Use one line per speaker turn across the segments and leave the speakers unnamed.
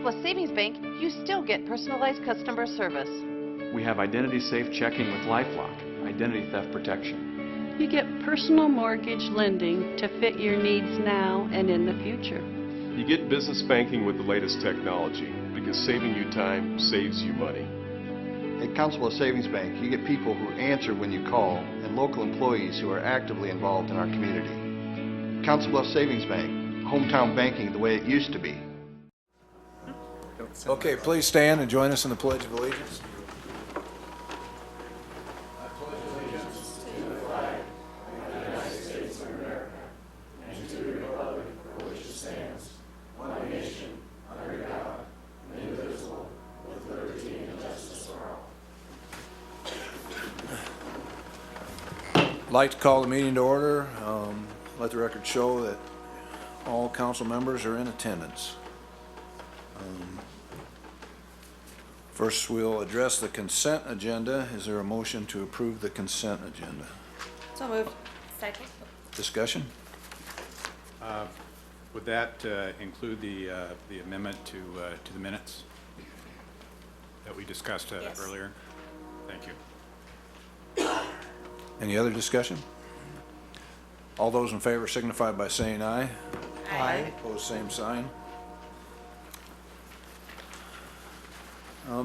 Bluffs Savings Bank, you still get personalized customer service.
We have identity-safe checking with LifeLock, identity theft protection.
You get personal mortgage lending to fit your needs now and in the future.
You get business banking with the latest technology because saving you time saves you money.
At Councl Savings Bank, you get people who answer when you call and local employees who are actively involved in our community. Councl Savings Bank, hometown banking the way it used to be.
Okay, please stand and join us in the Pledge of Allegiance. I'd like to call the meeting to order. Let the record show that all council members are in attendance. First, we'll address the consent agenda. Is there a motion to approve the consent agenda?
So moved. Second.
Discussion?
Would that include the amendment to the minutes that we discussed
Yes.
earlier? Thank you.
Any other discussion? All those in favor signify by saying aye.
Aye.
Opposed, same sign.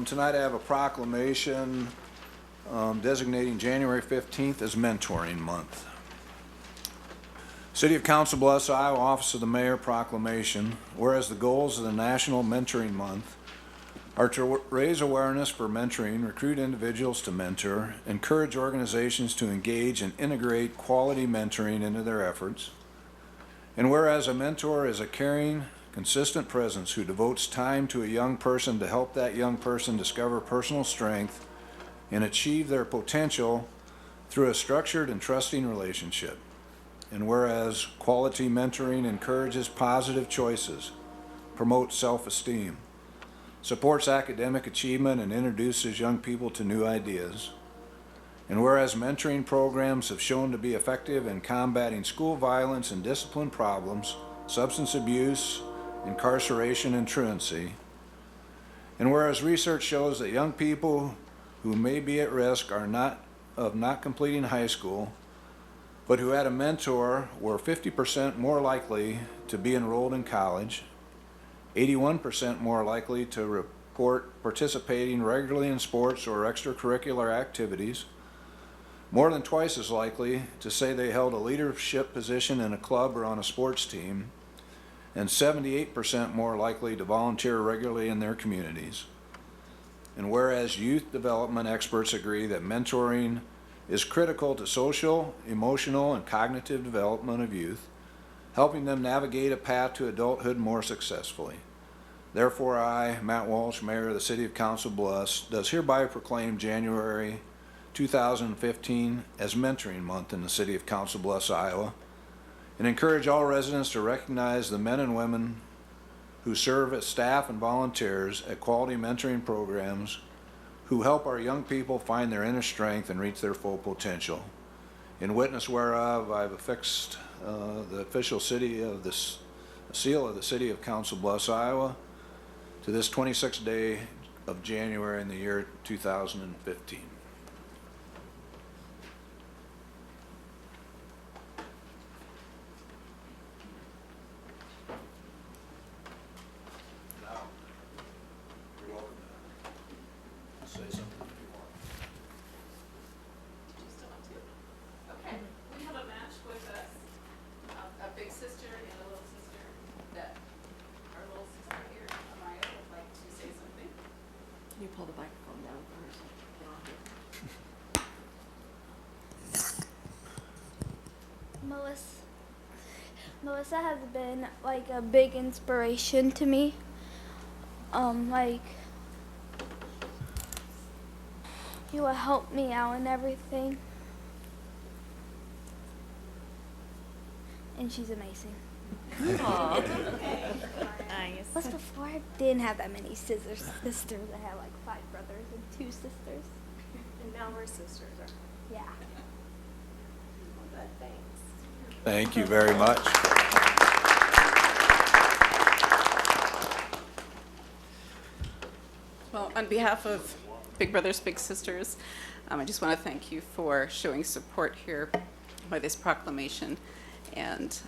Tonight I have a proclamation designating January 15th as Mentoring Month. City of Council Bluffs, Iowa, Office of the Mayor proclamation. Whereas the goals of the National Mentoring Month are to raise awareness for mentoring, recruit individuals to mentor, encourage organizations to engage and integrate quality mentoring into their efforts. And whereas a mentor is a caring, consistent presence who devotes time to a young person to help that young person discover personal strength and achieve their potential through a structured and trusting relationship. And whereas quality mentoring encourages positive choices, promotes self-esteem, supports academic achievement, and introduces young people to new ideas. And whereas mentoring programs have shown to be effective in combating school violence and discipline problems, substance abuse, incarceration, and truancy. And whereas research shows that young people who may be at risk of not completing high school, but who had a mentor were 50% more likely to be enrolled in college, 81% more likely to report participating regularly in sports or extracurricular activities, more than twice as likely to say they held a leadership position in a club or on a sports team, and 78% more likely to volunteer regularly in their communities. And whereas youth development experts agree that mentoring is critical to social, emotional, and cognitive development of youth, helping them navigate a path to adulthood more successfully. Therefore, I, Matt Walsh, Mayor of the City of Council Bluffs, does hereby proclaim January 2015 as Mentoring Month in the City of Council Bluffs, Iowa, and encourage all residents to recognize the men and women who serve as staff and volunteers at quality mentoring programs who help our young people find their inner strength and reach their full potential. In witness whereof, I've affixed the official seal of the City of Council Bluffs, Iowa, to this 26th day of January in the year 2015.
You pull the microphone down first.
Melissa has been like a big inspiration to me. Like you will help me out and everything. And she's amazing.
Aww. Nice.
Plus before I didn't have that many sisters. I had like 5 brothers and 2 sisters.
And now we're sisters.
Yeah.
Well, good, thanks.
Thank you very much.
On behalf of Big Brothers Big Sisters, I just want to thank you for showing support here by this proclamation. And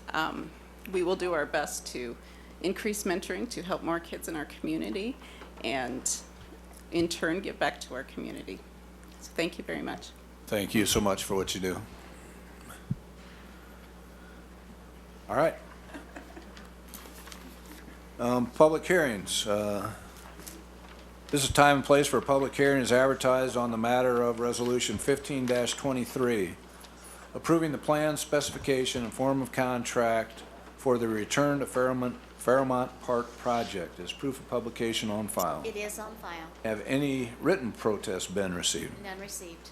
we will do our best to increase mentoring to help more kids in our community and in turn give back to our community. So thank you very much.
Thank you so much for what you do. All right. Public hearings. This is time and place for a public hearing as advertised on the matter of Resolution 15-23, approving the plan, specification, and form of contract for the return to Fairmont Park project. Is proof of publication on file?
It is on file.
Have any written protests been received?
None received.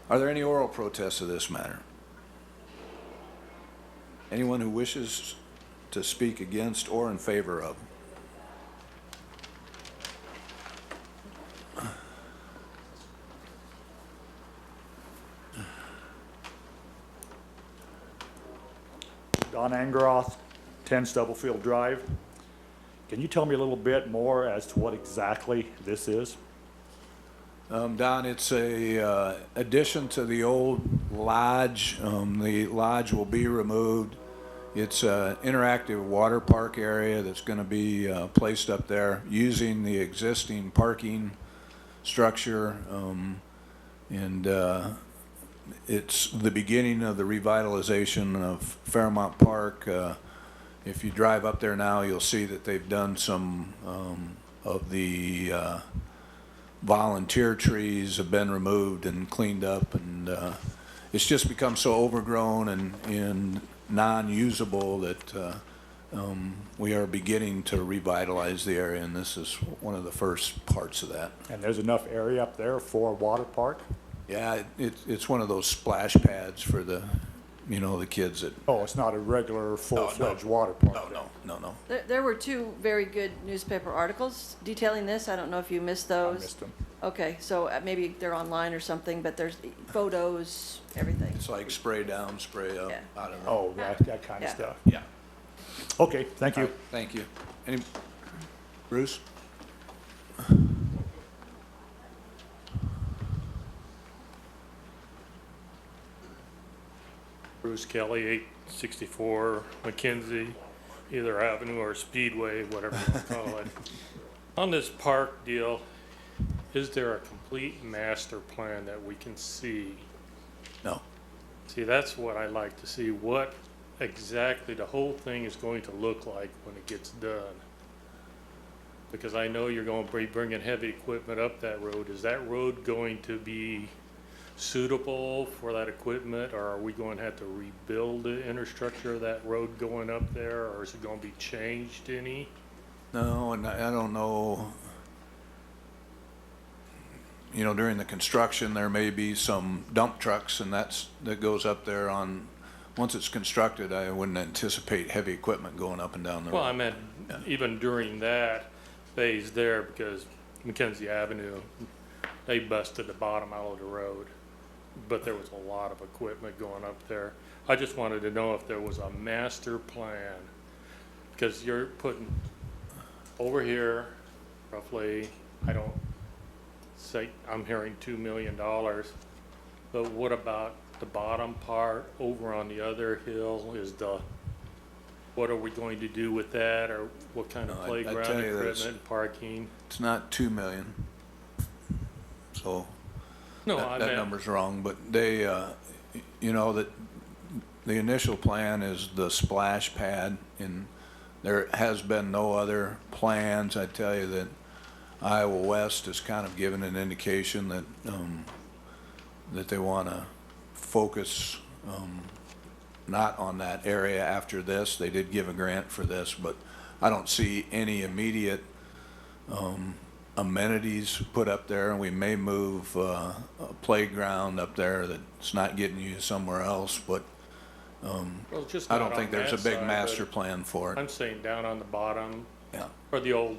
Are there any oral protests of this matter? Anyone who wishes to speak against or in favor of?
Don Angeroth, 10 Stubblefield Drive. Can you tell me a little bit more as to what exactly this is?
Don, it's a addition to the old lodge. The lodge will be removed. It's an interactive water park area that's going to be placed up there using the existing parking structure, and it's the beginning of the revitalization of Fairmont Park. If you drive up there now, you'll see that they've done some of the volunteer trees have been removed and cleaned up, and it's just become so overgrown and non-usable that we are beginning to revitalize the area, and this is one of the first parts of that.
And there's enough area up there for a water park?
Yeah, it's one of those splash pads for the, you know, the kids that.
Oh, it's not a regular full-fledged water park?
No.
There were two very good newspaper articles detailing this. I don't know if you missed those.
I missed them.
Okay, so maybe they're online or something, but there's photos, everything.
It's like spray down, spray up,
Yeah.
out of the.
Oh, that kind of
Yeah.
stuff.
Yeah.
Okay, thank you.
All right, thank you. Any, Bruce?
Bruce Kelly, 864 McKenzie, either Avenue or Speedway, whatever you want to call it. On this park deal, is there a complete master plan that we can see?
No.
See, that's what I like to see, what exactly the whole thing is going to look like when it gets done. Because I know you're going to be bringing heavy equipment up that road. Is that road going to be suitable for that equipment, or are we going to have to rebuild the infrastructure of that road going up there, or is it going to be changed any?
No, and I don't know. You know, during the construction, there may be some dump trucks, and that goes up there on, once it's constructed, I wouldn't anticipate heavy equipment going up and down the road.
Well, I meant even during that phase there, because Mackenzie Avenue, they busted the bottom out of the road, but there was a lot of equipment going up there. I just wanted to know if there was a master plan, because you're putting over here roughly, I don't say, I'm hearing $2 million, but what about the bottom part over on the other hill? What are we going to do with that, or what kind of playground equipment and parking?
It's not 2 million. So
No,
that number's wrong, but they, you know, that the initial plan is the splash pad, and there has been no other plans. I tell you that Iowa West has kind of given an indication that that they want to focus not on that area after this. They did give a grant for this, but I don't see any immediate amenities put up there, and we may move a playground up there that's not getting used somewhere else, but
Well, just
I
not
don't think
on
there's a
that
big
side,
master
but
plan for it.
I'm saying down on the bottom,
Yeah.
where the old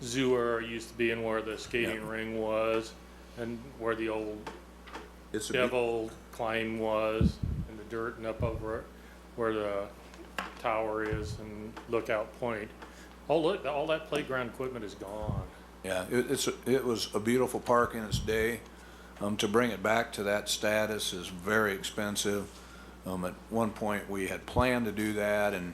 zoo area used to be and where the skating
Yeah.
ring was, and where the old
It's a
devil climb was, and the dirt and up over where the tower is and Lookout Point. All that playground equipment is gone.
Yeah, it was a beautiful park in its day. To bring it back to that status is very expensive. At one point, we had planned to do that, and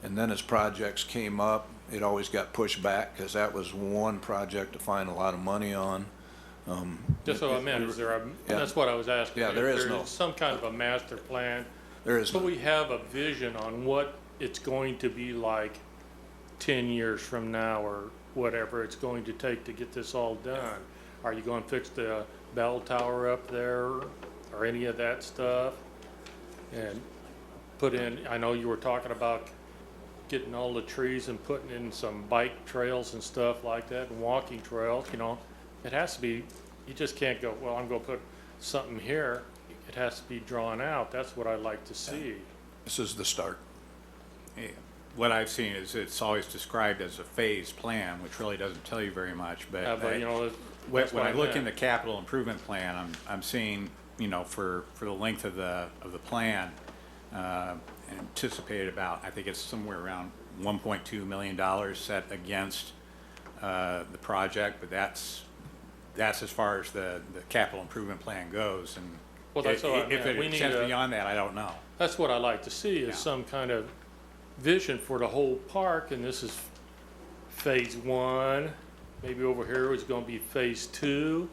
then as projects came up, it always got pushed back because that was one project to find a lot of money on.
Just what I meant, is there a, that's what I was asking.
Yeah,
If
there is no.
some kind of a master plan.
There is
So
no.
we have a vision on what it's going to be like 10 years from now, or whatever it's going to take to get this all done. Are you going to fix the bell tower up there, or any of that stuff? And put in, I know you were talking about getting all the trees and putting in some bike trails and stuff like that, and walking trails, you know. It has to be, you just can't go, well, I'm going to put something here. It has to be drawn out. That's what I like to see.
This is the start.
What I've seen is it's always described as a phased plan, which really doesn't tell you very much, but
You know,
when
that's what
I look in
meant.
the capital improvement plan, I'm seeing, you know, for the length of the plan, anticipated about, I think it's somewhere around $1.2 million set against the project, but that's as far as the capital improvement plan goes, and
Well, that's what I
if
meant.
it
We need
extends
a-
beyond that, I don't know.
That's what I like to see, is
Yeah.
some kind of vision for the whole park, and this is phase 1. Maybe over here is going to be phase 2.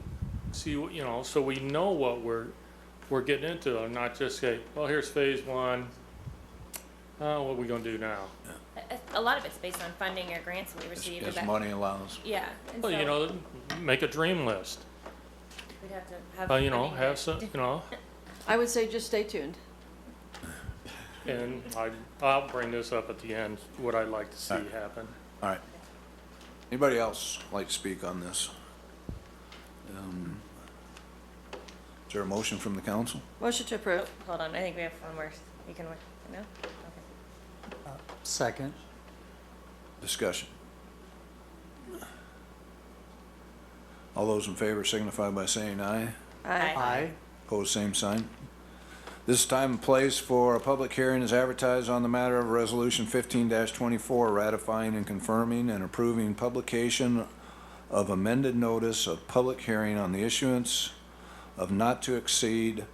See, you know, so we know what we're getting into, and not just say, well, here's phase 1. Oh, what are we going to do now?
A lot of it's based on funding or grants we receive.
As money allows.
Yeah. And
Well,
so
you know, make a dream list.
we'd have to have.
You know,
funding
have
to-
some, you know,
I would say just stay tuned.
and I'll bring this up at the end, what I'd like to see happen.
All right. Anybody else like to speak on this? Is there a motion from the council?
Motion to approve.
Oh, hold on, I think we have one more. You can, no? Okay.
Second.
Discussion. All those in favor signify by saying aye.
Aye.
Aye.
Opposed, same sign. This time and place for a public hearing is advertised on the matter of Resolution 15-24, ratifying and confirming and approving publication of amended notice of public hearing on the issuance of not to exceed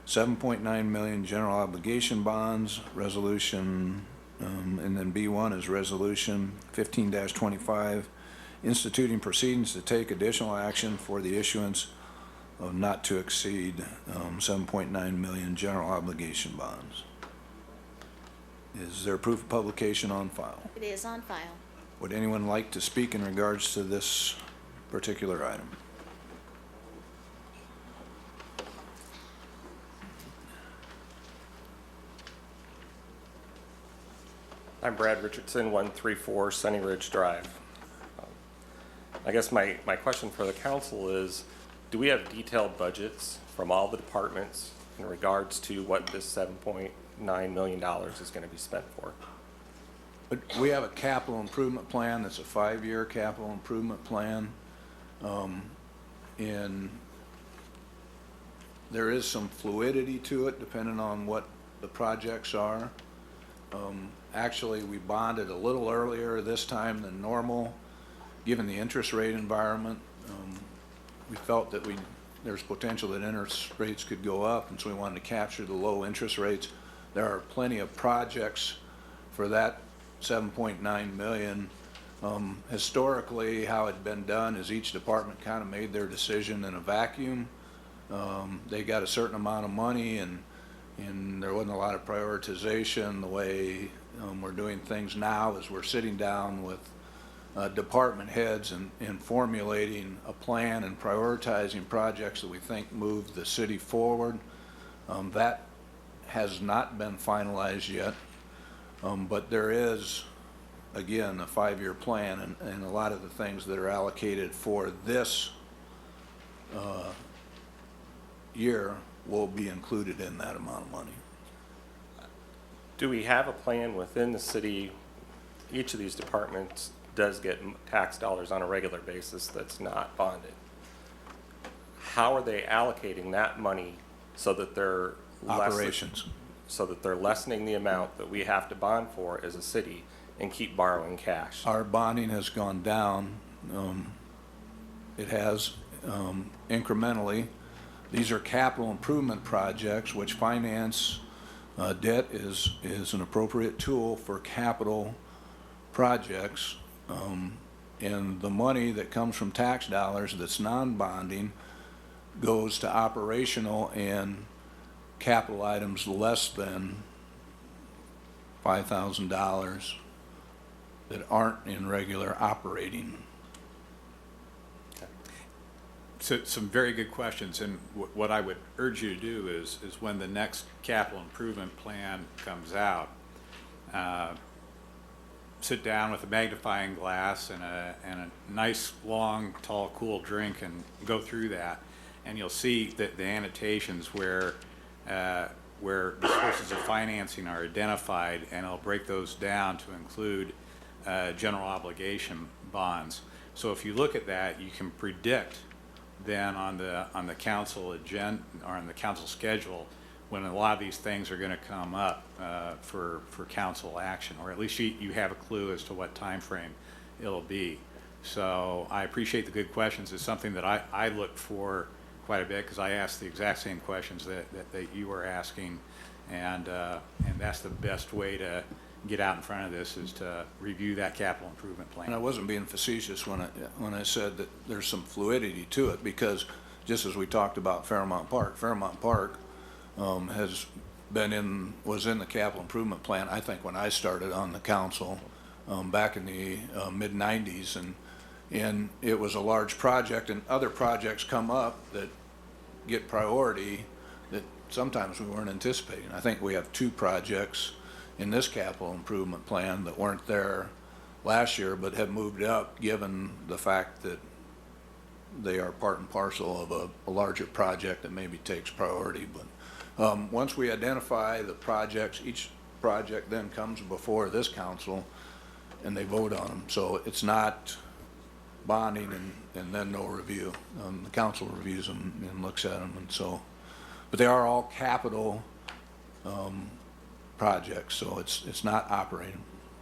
7.9 million general obligation bonds, resolution, and then B1 is Resolution 15-25, instituting proceedings to take additional action for the issuance of not to exceed 7.9 million general obligation bonds. Is there proof of publication on file?
It is on file.
Would anyone like to speak in regards to this particular item?
I'm Brad Richardson, 134 Sunny Ridge Drive. I guess my question for the council is, do we have detailed budgets from all the departments in regards to what this $7.9 million is going to be spent for?
But we have a capital improvement plan that's a 5-year capital improvement plan. And there is some fluidity to it depending on what the projects are. Actually, we bonded a little earlier this time than normal, given the interest rate environment. We felt that there's potential that interest rates could go up, and so we wanted to capture the low interest rates. There are plenty of projects for that 7.9 million. Historically, how it'd been done is each department kind of made their decision in a vacuum. They got a certain amount of money, and there wasn't a lot of prioritization. The way we're doing things now is we're sitting down with department heads and formulating a plan and prioritizing projects that we think move the city forward. That has not been finalized yet, but there is, again, a 5-year plan, and a lot of the things that are allocated for this year will be included in that amount of money.
Do we have a plan within the city? Each of these departments does get tax dollars on a regular basis that's not bonded. How are they allocating that money so that they're
Operations.
So that they're lessening the amount that we have to bond for as a city and keep borrowing cash?
Our bonding has gone down it has incrementally. These are capital improvement projects which finance debt is an appropriate tool for capital projects. And the money that comes from tax dollars that's non-bonding goes to operational and capital items less than $5,000 that aren't in regular operating.
So some very good questions, and what I would urge you to do is when the next capital improvement plan comes out, sit down with a magnifying glass and a nice, long, tall, cool drink and go through that, and you'll see that the annotations where the sources of financing are identified, and I'll break those down to include general obligation bonds. So if you look at that, you can predict then on the council agenda or on the council schedule when a lot of these things are going to come up for council action, or at least you have a clue as to what time frame it'll be. So I appreciate the good questions. It's something that I look for quite a bit because I ask the exact same questions that you were asking, and that's the best way to get out in front of this is to review that capital improvement plan.
And I wasn't being facetious when I said that there's some fluidity to it, because just as we talked about Fairmount Park was in the capital improvement plan, I think, when I started on the council back in the mid-90s, and it was a large project, and other projects come up that get priority that sometimes we weren't anticipating. I think we have 2 projects in this capital improvement plan that weren't there last year but have moved up given the fact that they are part and parcel of a larger project that maybe takes priority. But once we identify the projects, each project then comes before this council and they vote on them. So it's not bonding and then no review. The council reviews them and looks at them, and so, but they are all capital projects, so it's not operating.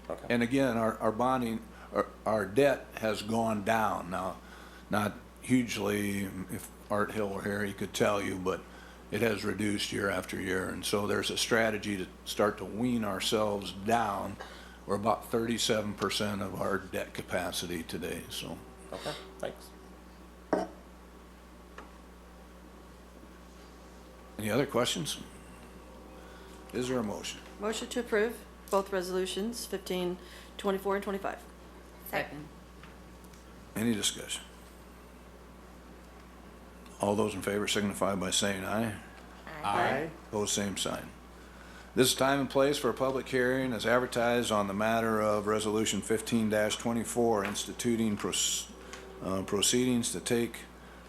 Okay.
And again, our bonding, our debt has gone down now, not hugely. If Art Hill were here, he could tell you, but it has reduced year after year, and so there's a strategy to start to wean ourselves down. We're about 37% of our debt capacity today. So.
Okay, thanks.
Any other questions? Is there a motion?
Motion to approve both resolutions, 15, 24, and 25.
Second.
Any discussion? All those in favor signify by saying aye.
Aye.
Opposed, same sign. This is time and place for a public hearing as advertised on the matter of Resolution 15-24, instituting proceedings to take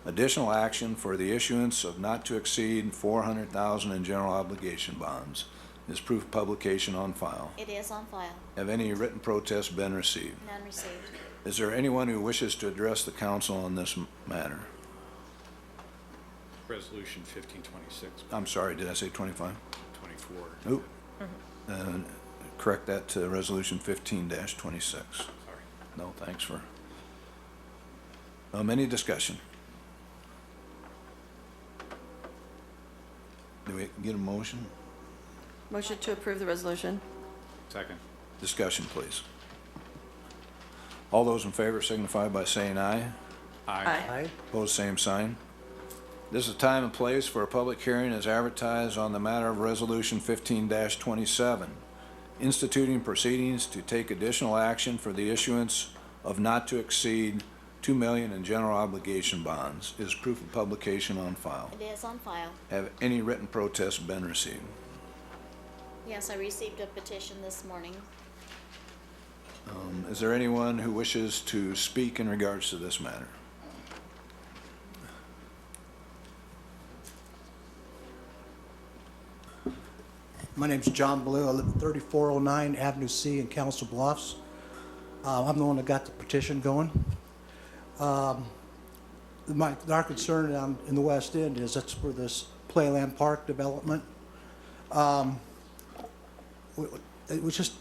additional action for the issuance of not to exceed $400,000 in general obligation bonds. Is proof of publication on file?
It is on file.
Have any written protests been received?
None received.
Is there anyone who wishes to address the council on this matter?
Resolution 1526.
I'm sorry, did I say 25?
24.
Oop. Correct that to Resolution 15-26.
Sorry.
No, thanks for. Any discussion? Do we get a motion?
Motion to approve the resolution.
Second.
Discussion, please. All those in favor signify by saying aye.
Aye.
Opposed, same sign. This is time and place for a public hearing as advertised on the matter of Resolution 15-27, instituting proceedings to take additional action for the issuance of not to exceed $2 million in general obligation bonds. Is proof of publication on file?
It is on file.
Have any written protests been received?
Yes, I received a petition this morning.
Is there anyone who wishes to speak in regards to this matter?
My name's John Blue. I live at 3409 Avenue C in Councl Bluffs. I'm the one that got the petition going. Our concern down in the West End is that's for this Playland Park development. It was just,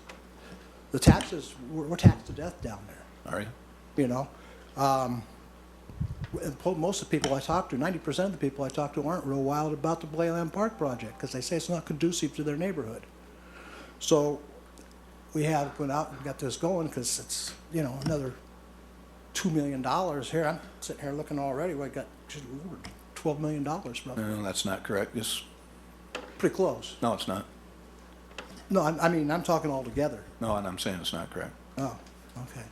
the taxes, we're taxed to death down there.
All right.
You know, most of the people I talk to, 90% of the people I talk to aren't real wild about the Playland Park project because they say it's not conducive to their neighborhood. So we have went out and got this going because it's, you know, another $2 million here. I'm sitting here looking already. We got $12 million roughly.
No, that's not correct. It's
Pretty close.
no, it's not.
No, I mean, I'm talking all together.
No, and I'm saying it's not correct.
Oh, okay.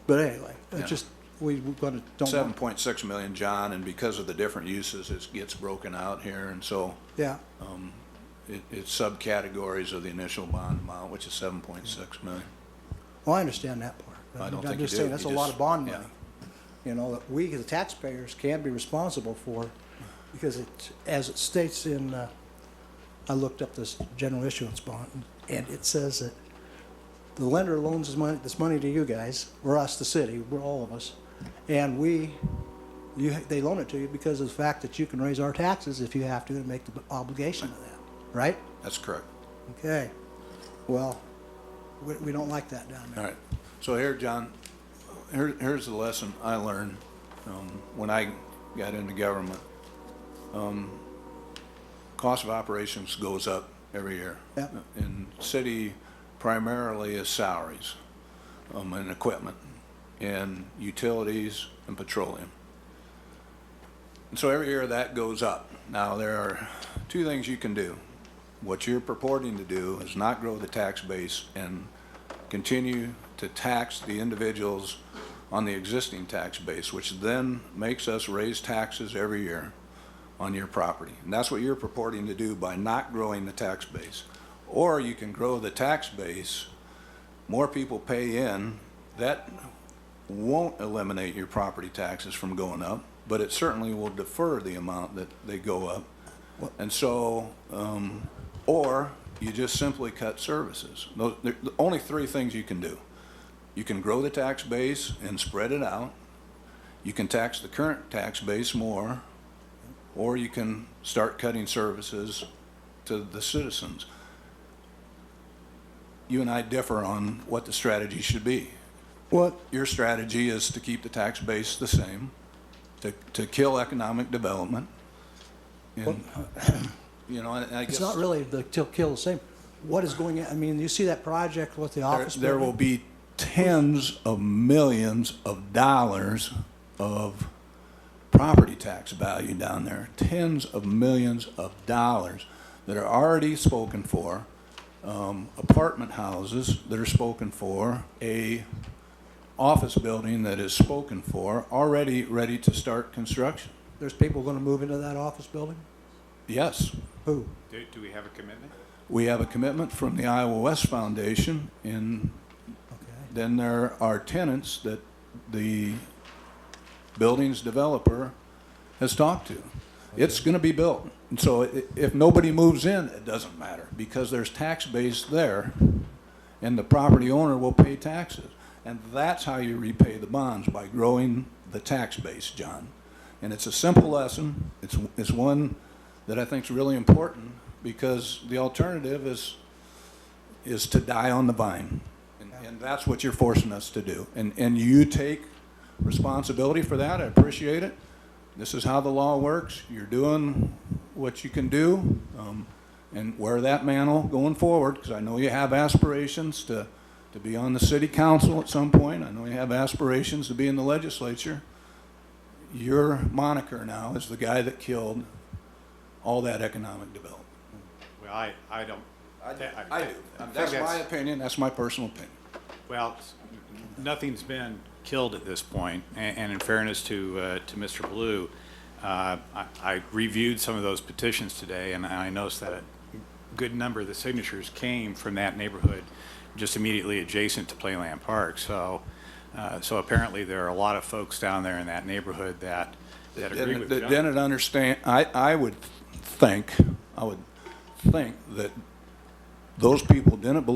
But anyway,
Yeah.
it's just, we're going to, don't.
7.6 million, John, and because of the different uses, it gets broken out here, and so
Yeah.
it's subcategories of the initial bond amount, which is 7.6 million.
Well, I understand that part. But
I don't
I'm
think
just
you do.
saying, that's a
You
lot
just-
of bond
yeah.
money. You know, that we as taxpayers can be responsible for, because it, as it states in, I looked up this general issuance bond, and it says that the lender loans this money to you guys, or us, the city, we're all of us, and they loan it to you because of the fact that you can raise our taxes if you have to and make the obligation of that, right?
That's correct.
Okay. Well, we don't like that down there.
All right. So here, John, here's the lesson I learned when I got into government. Cost of operations goes up every year.
Yeah.
And city primarily is salaries and equipment and utilities and petroleum. And so every year that goes up. Now there are two things you can do. What you're purporting to do is not grow the tax base and continue to tax the individuals on the existing tax base, which then makes us raise taxes every year on your property. And that's what you're purporting to do by not growing the tax base. Or you can grow the tax base, more people pay in, that won't eliminate your property taxes from going up, but it certainly will defer the amount that they go up. And so, or you just simply cut services. Those, the only three things you can do. You can grow the tax base and spread it out. You can tax the current tax base more, or you can start cutting services to the citizens. You and I differ on what the strategy should be.
What?
Your strategy is to keep the tax base the same, to kill economic development. And, you know, I guess
It's not really the kill the same. What is going on? I mean, you see that project with the office
there will
building?
be tens of millions of dollars of property tax value down there. Tens of millions of dollars that are already spoken for. Apartment houses that are spoken for. A office building that is spoken for, already ready to start construction.
There's people going to move into that office building?
Yes.
Who?
Do we have a commitment?
We have a commitment from the Iowa West Foundation, and then there are tenants that the building's developer has talked to. It's going to be built. And so if nobody moves in, it doesn't matter because there's tax base there and the property owner will pay taxes. And that's how you repay the bonds, by growing the tax base, John. And it's a simple lesson. It's one that I think is really important because the alternative is to die on the vine. And that's what you're forcing us to do. And you take responsibility for that. I appreciate it. This is how the law works. You're doing what you can do, and wear that mantle going forward, because I know you have aspirations to be on the city council at some point. I know you have aspirations to be in the legislature. Your moniker now is the guy that killed all that economic development.
Well, I don't.
I do. That's my opinion. That's my personal opinion.
Well, nothing's been killed at this point, and in fairness to Mr. Blue, I reviewed some of those petitions today, and I noticed that a good number of the signatures came from that neighborhood just immediately adjacent to Playland Park. So apparently there are a lot of folks down there in that neighborhood that agree with John.
Didn't understand. I would think that those people didn't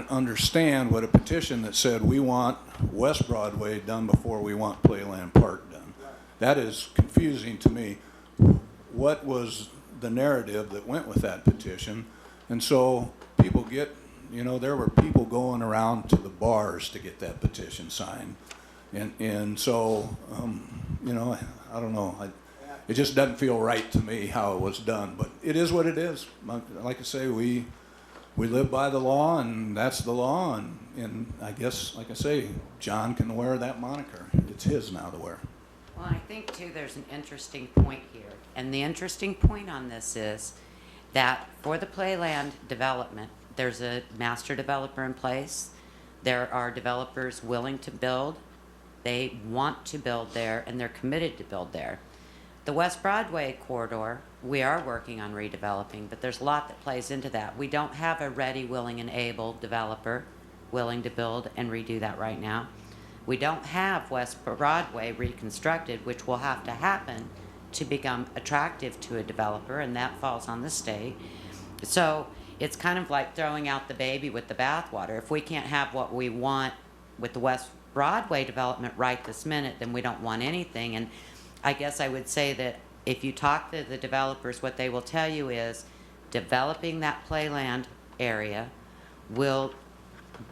understand what a petition that said we want West Broadway done before we want Playland Park done. That is confusing to me. What was the narrative that went with that petition? And so people get, there were people going around to the bars to get that petition signed. And so, you know, I don't know. It just doesn't feel right to me how it was done, but it is what it is. Like I say, we live by the law, and that's the law, and I guess, like I say, John can wear that moniker. It's his now to wear.
Well, I think, too, there's an interesting point here. And the interesting point on this is that for the playland development, there's a master developer in place. There are developers willing to build. They want to build there, and they're committed to build there. The West Broadway corridor, we are working on redeveloping, but there's a lot that plays into that. We don't have a ready, willing, and able developer willing to build and redo that right now. We don't have West Broadway reconstructed, which will have to happen to become attractive to a developer, and that falls on the state. So it's kind of like throwing out the baby with the bathwater. If we can't have what we want with the West Broadway development right this minute, then we don't want anything. And I guess I would say that if you talk to the developers, what they will tell you is developing that playland area will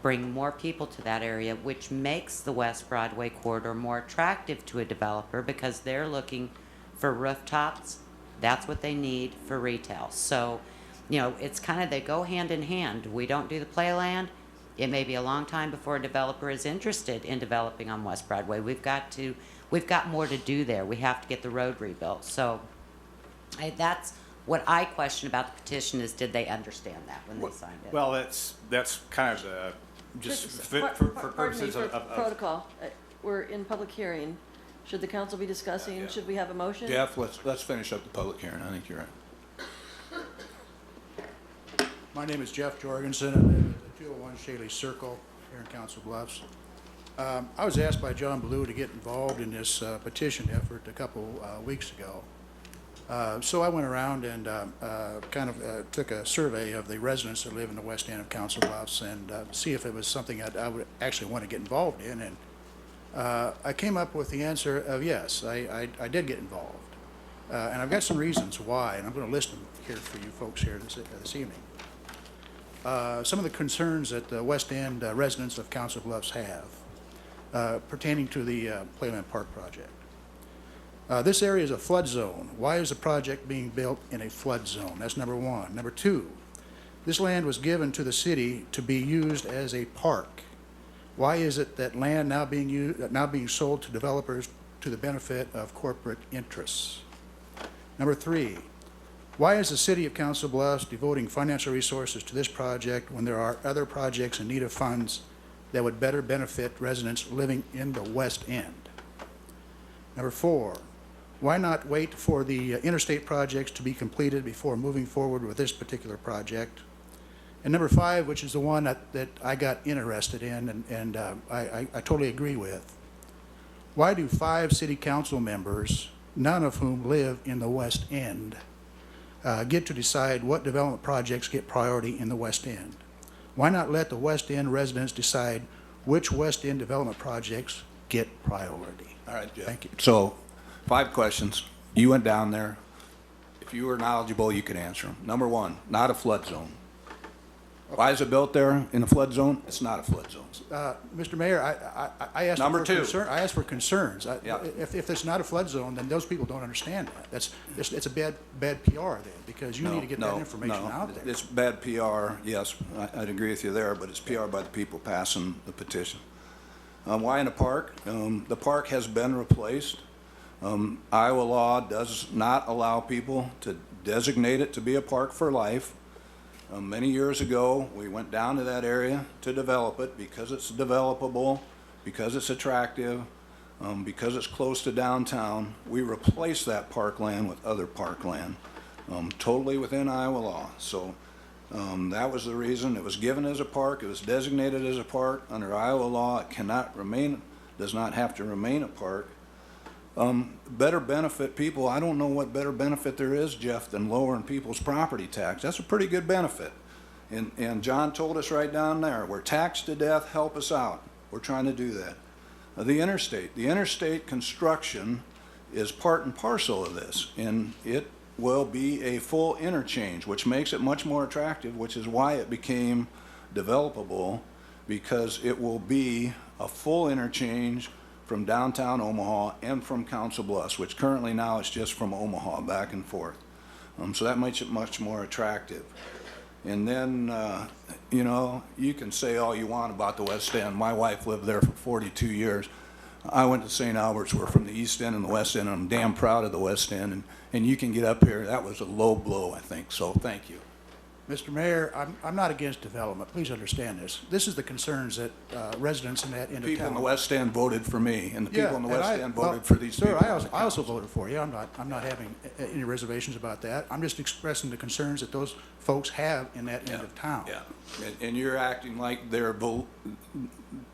bring more people to that area, which makes the West Broadway corridor more attractive to a developer because they're looking for rooftops. That's what they need for retail. So, you know, it's kind of, they go hand in hand. We don't do the playland. It may be a long time before a developer is interested in developing on West Broadway. We've got more to do there. We have to get the road rebuilt. So that's what I question about the petition is, did they understand that when they signed it?
Well, that's kind of the, just for purposes of
protocol. We're in public hearing. Should the council be discussing?
Yeah.
Should we have a motion?
Jeff, let's finish up the public hearing. I think you're right.
My name is Jeff Jorgensen. I live at the 201 Shaley Circle here in Council Bluffs. I was asked by John Blue to get involved in this petition effort a couple weeks ago. So I went around and kind of took a survey of the residents that live in the west end of Council Bluffs and see if it was something I would actually want to get involved in. And I came up with the answer of yes, I did get involved. And I've got some reasons why, and I'm going to list them here for you folks here this evening. Some of the concerns that the west end residents of Council Bluffs have pertaining to the Playland Park project. This area is a flood zone. Why is the project being built in a flood zone? That's number one. Number two, this land was given to the city to be used as a park. Why is it that land now being sold to developers to the benefit of corporate interests? Number three, why is the city of Council Bluffs devoting financial resources to this project when there are other projects in need of funds that would better benefit residents living in the west end? Number four, why not wait for the interstate projects to be completed before moving forward with this particular project? And number five, which is the one that I got interested in and I totally agree with, why do 5 city council members, none of whom live in the west end, get to decide what development projects get priority in the west end? Why not let the west end residents decide which west end development projects get priority?
All right, Jeff.
Thank you.
So, 5 questions. You went down there. If you were knowledgeable, you could answer them. Number one, not a flood zone. Why is it built there in a flood zone? It's not a flood zone.
Mr. Mayor, I asked
Number two.
I asked for concerns.
Yeah.
If it's not a flood zone, then those people don't understand that. It's a bad PR then, because you need to get that information out there.
It's bad PR, yes, I'd agree with you there, but it's PR by the people passing the petition. Why in a park? The park has been replaced. Iowa law does not allow people to designate it to be a park for life. Many years ago, we went down to that area to develop it because it's developable, because it's attractive, because it's close to downtown. We replaced that parkland with other parkland, totally within Iowa law. So that was the reason. It was given as a park. It was designated as a park. Under Iowa law, it does not have to remain a park. Better benefit people. I don't know what better benefit there is, Jeff, than lowering people's property tax. That's a pretty good benefit. And John told us right down there, we're taxed to death, help us out. We're trying to do that. The interstate construction is part and parcel of this, and it will be a full interchange, which makes it much more attractive, which is why it became developable, because it will be a full interchange from downtown Omaha and from Council Bluffs, which currently now is just from Omaha back and forth. So that makes it much more attractive. And then, you know, you can say all you want about the West End. My wife lived there for 42 years. I went to St. Albert's. We're from the East End and the West End, and I'm damn proud of the West End. And you can get up here. That was a low blow, I think, so thank you.
Mr. Mayor, I'm not against development. Please understand this. This is the concerns that residents in that end of town.
People in the West End voted for me, and the
Yeah,
people in the
and
West End voted for these people.
Sir, I also voted for you. I'm not having any reservations about that. I'm just expressing the concerns that those folks have in that end of town.
Yeah, and you're acting like that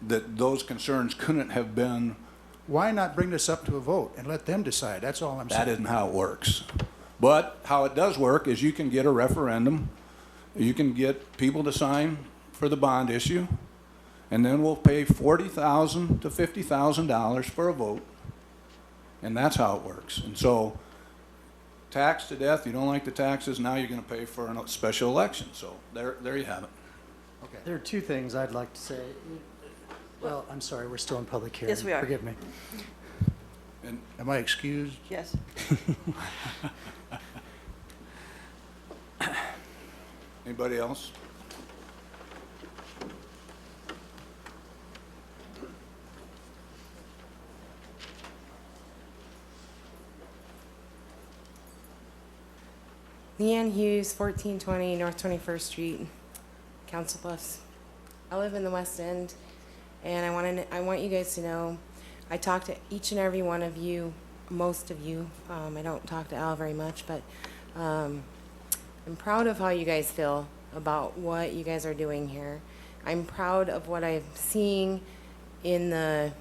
those concerns couldn't have been.
Why not bring this up to a vote and let them decide? That's all I'm saying.
That isn't how it works. But how it does work is you can get a referendum, you can get people to sign for the bond issue, and then we'll pay $40,000 to $50,000 for a vote, and that's how it works. And so, taxed to death, you don't like the taxes, now you're going to pay for a special election. So there you have it.
Okay.
There are two things I'd like to say. Well, I'm sorry, we're still in public hearing.
Yes, we are.
Forgive me.
And
am I excused?
Yes.
Anybody else?
Leanne Hughes, 1420 North 21st Street, Council Bluffs. I live in the West End, and I want you guys to know I talk to each and every one of you, most of you. I don't talk to Al very much, but I'm proud of how you guys feel about what you guys are doing here. I'm proud of what I'm seeing in the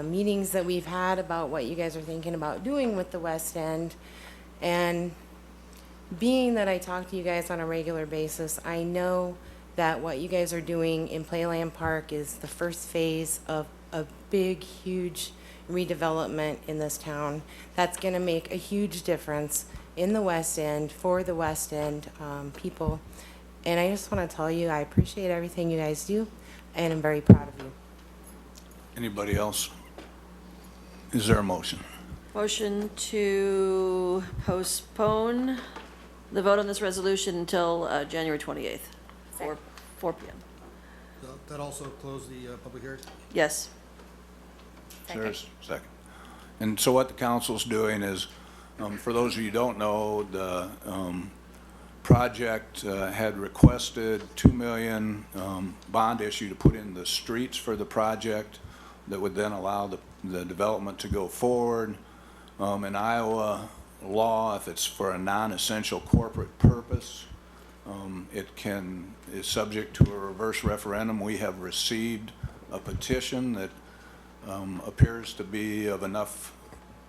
meetings that we've had about what you guys are thinking about doing with the West End. And being that I talk to you guys on a regular basis, I know that what you guys are doing in Playland Park is the first phase of a big, huge redevelopment in this town that's going to make a huge difference in the West End, for the West End people. And I just want to tell you, I appreciate everything you guys do, and I'm very proud of you.
Anybody else? Is there a motion?
Motion to postpone the vote on this resolution until January 28th, 4 p.m.
That also close the public hearing?
Yes.
There's a second. And so what the council's doing is, for those of you who don't know, the project had requested $2 million bond issue to put in the streets for the project that would then allow the development to go forward. In Iowa law, if it's for a non-essential corporate purpose, it is subject to a reverse referendum. We have received a petition that appears to be of enough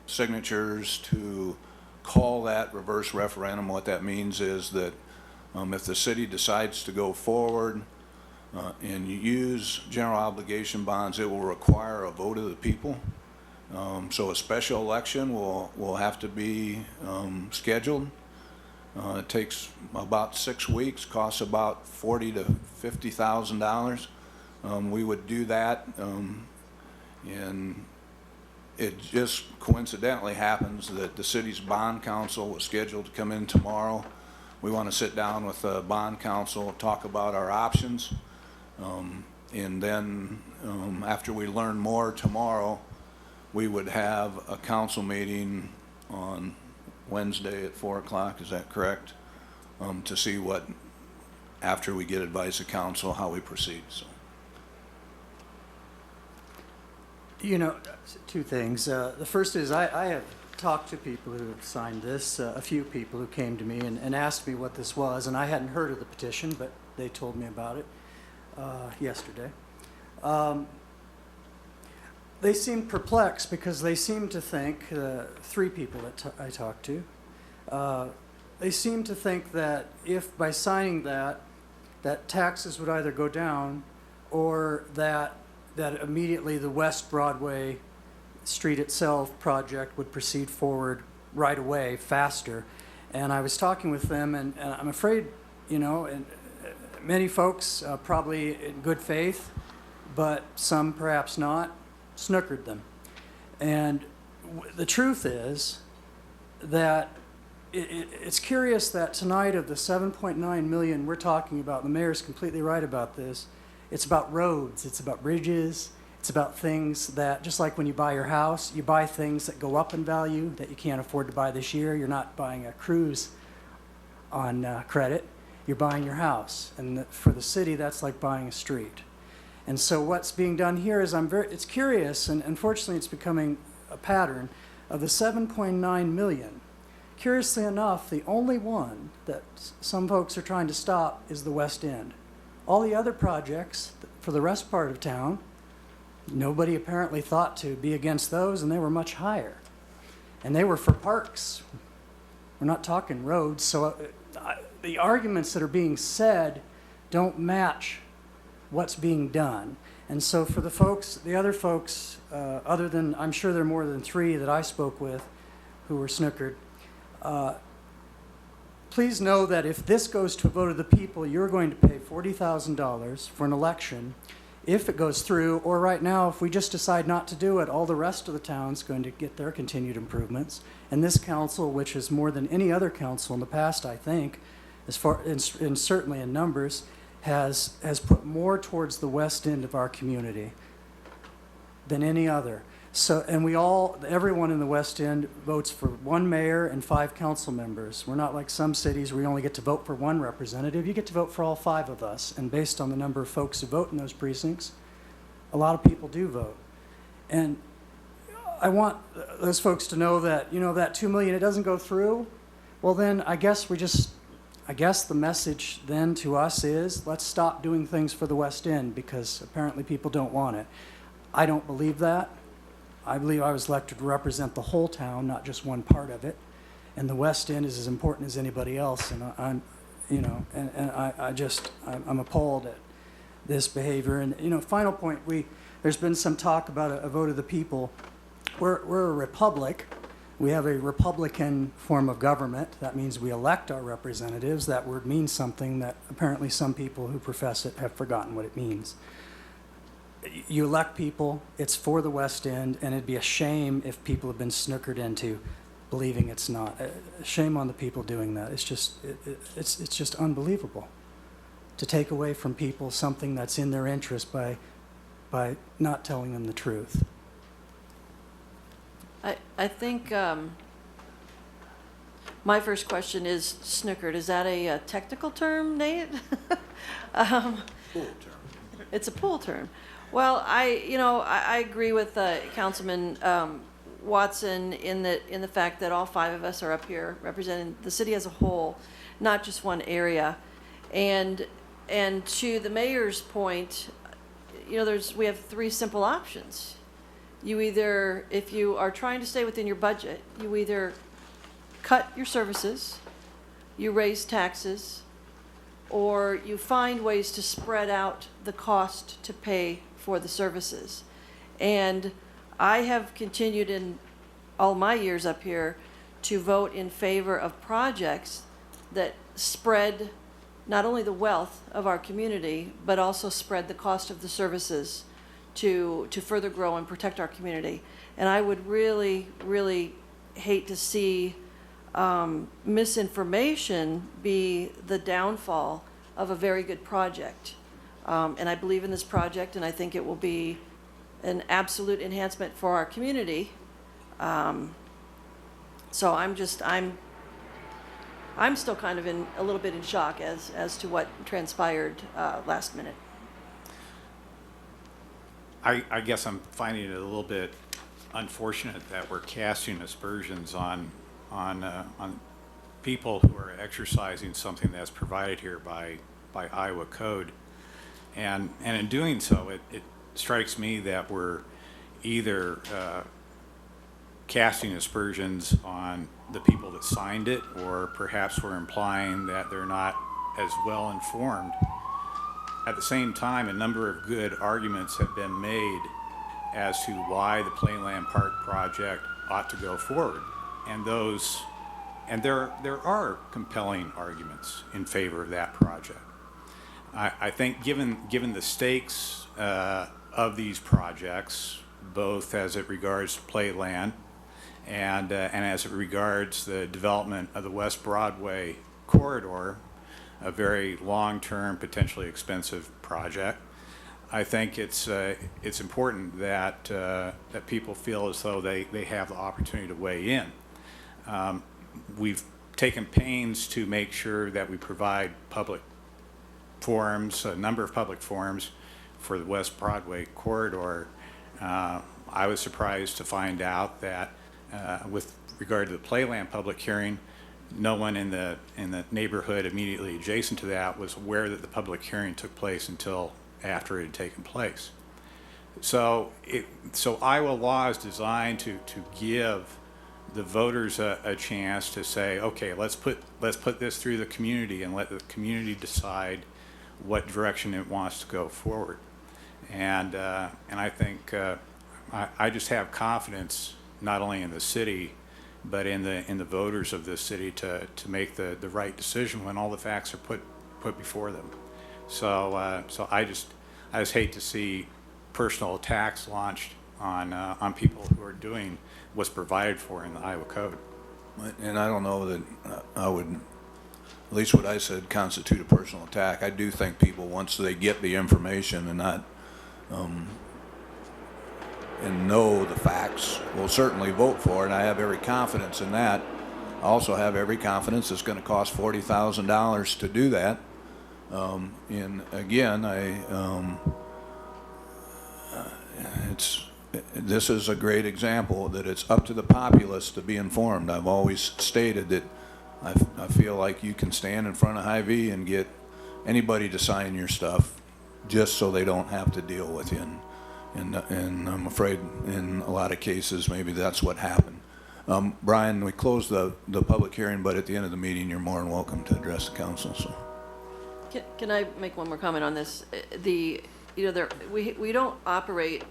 signatures to call that reverse referendum. What that means is that if the city decides to go forward and use general obligation bonds, it will require a vote of the people. So a special election will have to be scheduled. It takes about 6 weeks, costs about $40,000 to $50,000. We would do that, and it just coincidentally happens that the city's bond council was scheduled to come in tomorrow. We want to sit down with the bond council, talk about our options, and then after we learn more tomorrow, we would have a council meeting on Wednesday at 4 o'clock, is that correct? To see what, after we get advice of council, how we proceed. So.
You know, two things. The first is I have talked to people who have signed this, a few people who came to me and asked me what this was, and I hadn't heard of the petition, but they told me about it yesterday. They seemed perplexed because they seemed to think, 3 people that I talked to, they seemed to think that if by signing that taxes would either go down or that immediately the West Broadway street itself project would proceed forward right away, faster. And I was talking with them, and I'm afraid, you know, and many folks probably in good faith, but some perhaps not, snookered them. And the truth is that it's curious that tonight of the 7.9 million we're talking about, the mayor's completely right about this, it's about roads, it's about bridges, it's about things that, just like when you buy your house, you buy things that go up in value that you can't afford to buy this year. You're not buying a cruise on credit, you're buying your house. And for the city, that's like buying a street. And so what's being done here is it's curious, and unfortunately it's becoming a pattern, of the 7.9 million. Curiously enough, the only one that some folks are trying to stop is the West End. All the other projects for the rest part of town, nobody apparently thought to be against those, and they were much higher. And they were for parks. We're not talking roads. So the arguments that are being said don't match what's being done. And so for the folks, the other folks, other than, I'm sure there are more than 3 that I spoke with who were snookered, please know that if this goes to a vote of the people, you're going to pay $40,000 for an election if it goes through, or right now, if we just decide not to do it, all the rest of the town's going to get their continued improvements. And this council, which is more than any other council in the past, I think, as far, and certainly in numbers, has put more towards the west end of our community than any other. So, and everyone in the West End votes for 1 mayor and 5 council members. We're not like some cities where you only get to vote for 1 representative. You get to vote for all 5 of us. And based on the number of folks who vote in those precincts, a lot of people do vote. And I want those folks to know that, that 2 million, it doesn't go through. Well, then I guess the message then to us is, let's stop doing things for the West End, because apparently people don't want it. I don't believe that. I believe I was elected to represent the whole town, not just one part of it. And the West End is as important as anybody else. And I'm appalled at this behavior. And, final point, there's been some talk about a vote of the people. We're a republic. We have a Republican form of government. That means we elect our representatives. That word means something that apparently some people who profess it have forgotten what it means. You elect people, it's for the West End, and it'd be a shame if people have been snookered into believing it's not. Shame on the people doing that. It's just unbelievable to take away from people something that's in their interest by not telling them the truth.
I think my first question is snookered. Is that a technical term, Nate?
Pool term.
It's a pool term. Well, I agree with Councilman Watson in the fact that all 5 of us are up here representing the city as a whole, not just one area. And to the mayor's point, we have 3 simple options. You either, if you are trying to stay within your budget, you either cut your services, you raise taxes, or you find ways to spread out the cost to pay for the services. And I have continued in all my years up here to vote in favor of projects that spread not only the wealth of our community, but also spread the cost of the services to further grow and protect our community. And I would really, really hate to see misinformation be the downfall of a very good project. And I believe in this project, and I think it will be an absolute enhancement for our community. So I'm still kind of a little bit in shock as to what transpired last minute.
I guess I'm finding it a little bit unfortunate that we're casting aspersions on people who are exercising something that's provided here by Iowa code. And in doing so, it strikes me that we're either casting aspersions on the people that signed it, or perhaps we're implying that they're not as well informed. At the same time, a number of good arguments have been made as to why the Playland Park project ought to go forward. And there are compelling arguments in favor of that project. I think given the stakes of these projects, both as it regards playland and as it regards the development of the West Broadway corridor, a very long-term, potentially expensive project. I think it's important that that people feel as though they have the opportunity to weigh in. We've taken pains to make sure that we provide public forums, a number of public forums for the West Broadway corridor. I was surprised to find out that with regard to the Playland public hearing, no one in the neighborhood immediately adjacent to that was aware that the public hearing took place until after it had taken place. So Iowa law is designed to give the voters a chance to say, okay, let's put this through the community and let the community decide what direction it wants to go forward. And I think I just have confidence not only in the city, but in the voters of this city to make the right decision when all the facts are put before them. So I just hate to see personal attacks launched on people who are doing what's provided for in the Iowa Code.
And I don't know that I would, at least what I said, constitute a personal attack. I do think people, once they get the information and not and know the facts, will certainly vote for it, and I have every confidence in that. I also have every confidence it's going to cost $40,000 to do that. And again, this is a great example that it's up to the populace to be informed. I've always stated that I feel like you can stand in front of Hy-Vee and get anybody to sign your stuff just so they don't have to deal with you. And I'm afraid in a lot of cases maybe that's what happened. Brian, we closed the public hearing, but at the end of the meeting you're more than welcome to address the council. So.
Can I make one more comment on this? We don't operate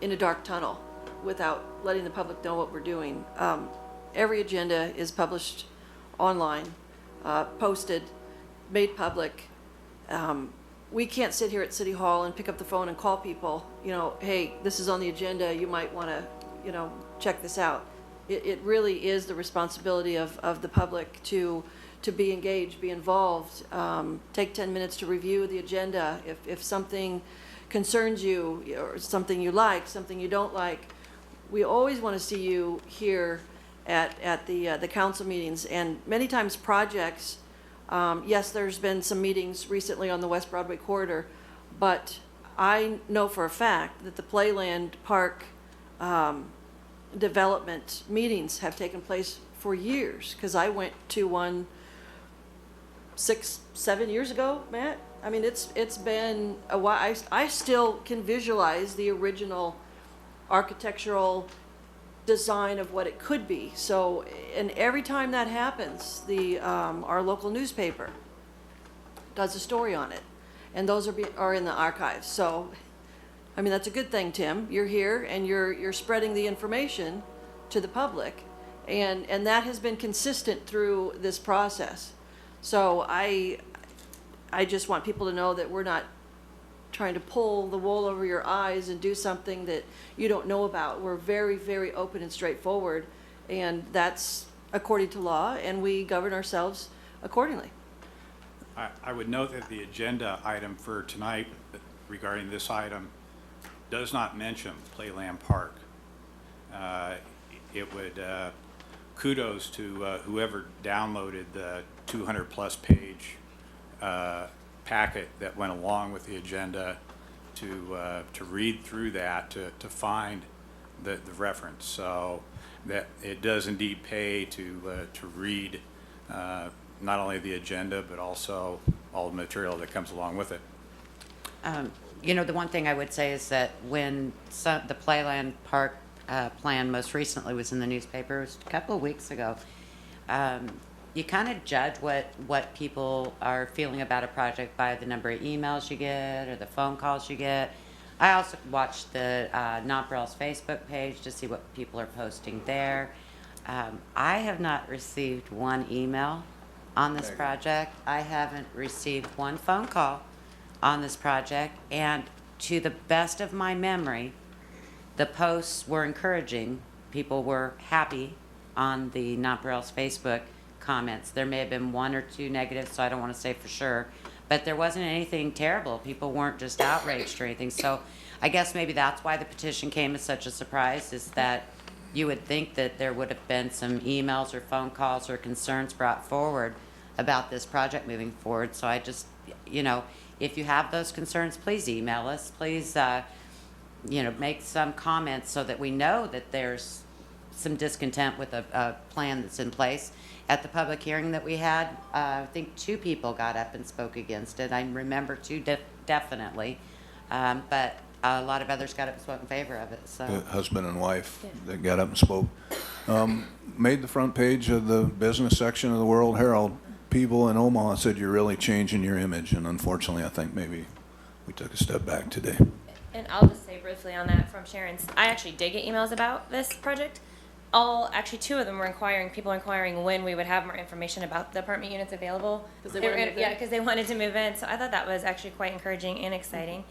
in a dark tunnel without letting the public know what we're doing. Every agenda is published online, posted, made public. We can't sit here at City Hall and pick up the phone and call people, hey, this is on the agenda, you might want to, check this out. It really is the responsibility of the public to be engaged, be involved, take 10 minutes to review the agenda. If something concerns you or something you like, something you don't like, we always want to see you here at the council meetings. And many times projects, yes, there's been some meetings recently on the West Broadway corridor, but I know for a fact that the Playland Park development meetings have taken place for years, because I went to one 6-7 years ago, Matt. I mean, it's been a while. I still can visualize the original architectural design of what it could be. So, and every time that happens, our local newspaper does a story on it, and those are in the archives. So, I mean, that's a good thing, Tim. You're here and you're spreading the information to the public, and that has been consistent through this process. So I just want people to know that we're not trying to pull the wool over your eyes and do something that you don't know about. We're very, very open and straightforward, and that's according to law, and we govern ourselves accordingly.
I would note that the agenda item for tonight regarding this item does not mention Playland Park. It would kudos to whoever downloaded the 200-plus page packet that went along with the agenda to read through that to find the reference. So that it does indeed pay to read not only the agenda but also all the material that comes along with it.
The one thing I would say is that when the Playland Park plan most recently was in the newspaper, it was a couple of weeks ago, you kind of judge what people are feeling about a project by the number of emails you get or the phone calls you get. I also watched the Nonpareil's Facebook page to see what people are posting there. I have not received one email on this project. I haven't received one phone call on this project, and to the best of my memory, the posts were encouraging. People were happy on the Nonpareil's Facebook comments. There may have been one or two negatives, so I don't want to say for sure, but there wasn't anything terrible. People weren't just outraged or anything. So I guess maybe that's why the petition came as such a surprise, is that you would think that there would have been some emails or phone calls or concerns brought forward about this project moving forward. So I just, you know, if you have those concerns, please email us. Please, you know, make some comments so that we know that there's some discontent with a plan that's in place. At the public hearing that we had, I think 2 people got up and spoke against it. I remember 2 definitely, but a lot of others got up and spoke in favor of it. So
The husband and wife that got up and spoke. Made the front page of the business section of the World Herald. People in Omaha said you're really changing your image, and unfortunately I think maybe we took a step back today.
And I'll just say briefly on that from Sharon's, I actually did get emails about this project. Actually 2 of them were people inquiring when we would have more information about the apartment units available.
Because they wanted to move in?
Yeah, because they wanted to move in. So I thought that was actually quite encouraging and exciting.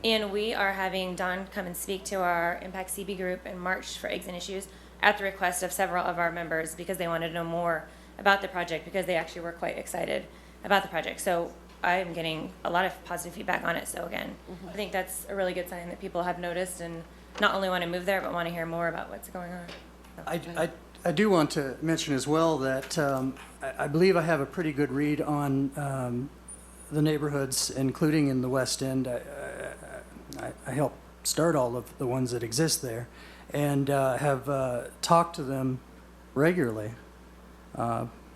And we are having Don come and speak to our Impact CB group in March for Eggs and Issues at the request of several of our members, because they wanted to know more about the project, because they actually were quite excited about the project. So I'm getting a lot of positive feedback on it. So again, I think that's a really good sign that people have noticed and not only want to move there, but want to hear more about what's going on.
I do want to mention as well that I believe I have a pretty good read on the neighborhoods, including in the West End. I helped start all of the ones that exist there, and have talked to them regularly,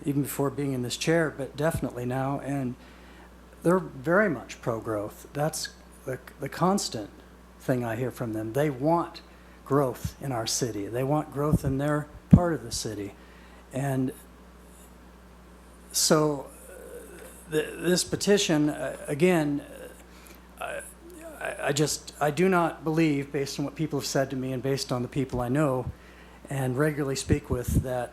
even before being in this chair, but definitely now, and they're very much pro-growth. That's the constant thing I hear from them. They want growth in our city. They want growth in their part of the city. And so this petition, again, I do not believe, based on what people have said to me and based on the people I know and regularly speak with, that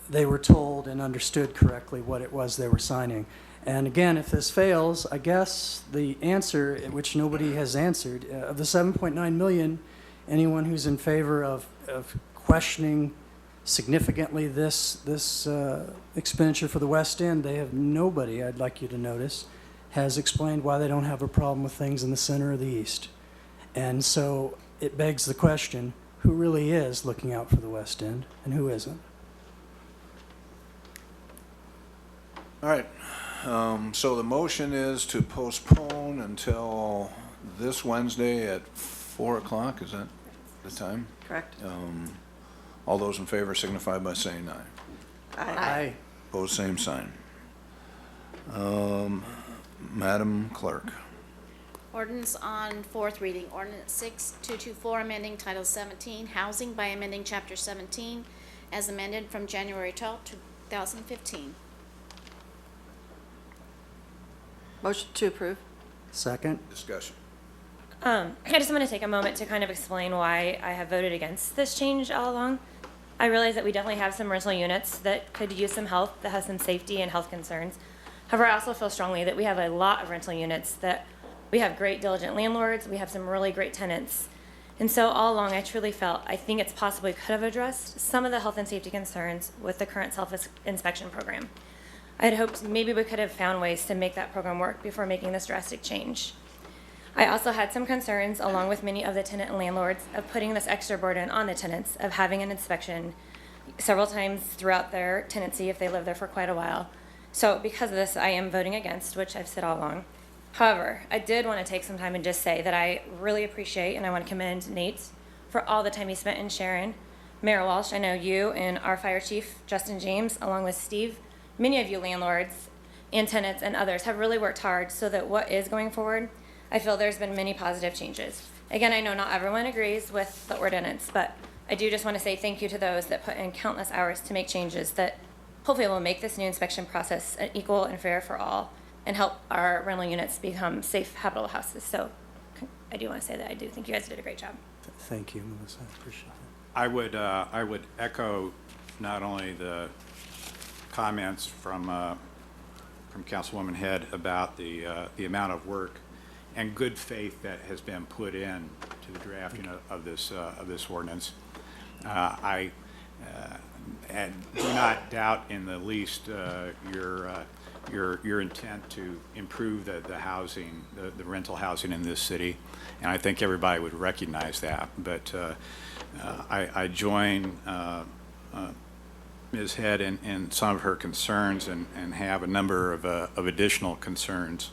they were told and understood correctly what it was they were signing. And again, if this fails, I guess the answer, which nobody has answered, of the 7.9 million, anyone who's in favor of questioning significantly this expenditure for the West End, they have nobody, I'd like you to notice, has explained why they don't have a problem with things in the center or the east. And so it begs the question, who really is looking out for the West End and who isn't?
All right, so the motion is to postpone until this Wednesday at 4 o'clock, is that the time?
Correct.
All those in favor signify by saying aye.
Aye.
Opposed, same sign. Madam Clerk.
Ordinance on 4th reading, ordinance 6224, amending Title 17, Housing by amending Chapter 17, as amended from January 12, 2015.
Motion to approve.
Second.
Discussion.
I just want to take a moment to kind of explain why I have voted against this change all along. I realize that we definitely have some rental units that could use some help, that has some safety and health concerns. However, I also feel strongly that we have a lot of rental units that we have great diligent landlords, we have some really great tenants. And so all along, I truly felt, I think it's possible we could have addressed some of the health and safety concerns with the current self-inspection program. I had hoped maybe we could have found ways to make that program work before making this drastic change. I also had some concerns, along with many of the tenant and landlords, of putting this extra burden on the tenants of having an inspection several times throughout their tenancy if they live there for quite a while. So because of this, I am voting against, which I've said all along. However, I did want to take some time and just say that I really appreciate and I want to commend Nate for all the time he spent, and Sharon, Mayor Walsh, I know you and our fire chief, Justin James, along with Steve, many of you landlords and tenants and others have really worked hard so that what is going forward, I feel there's been many positive changes. Again, I know not everyone agrees with the ordinance, but I do just want to say thank you to those that put in countless hours to make changes that hopefully will make this new inspection process equal and fair for all and help our rental units become safe, habitable houses. So I do want to say that I do think you guys did a great job.
Thank you, Melissa. I appreciate it.
I would echo not only the comments from Councilwoman Head about the amount of work and good faith that has been put in to the drafting of this ordinance. I and do not doubt in the least your intent to improve the housing, the rental housing in this city, and I think everybody would recognize that. But I join Ms. Head in some of her concerns and have a number of additional concerns.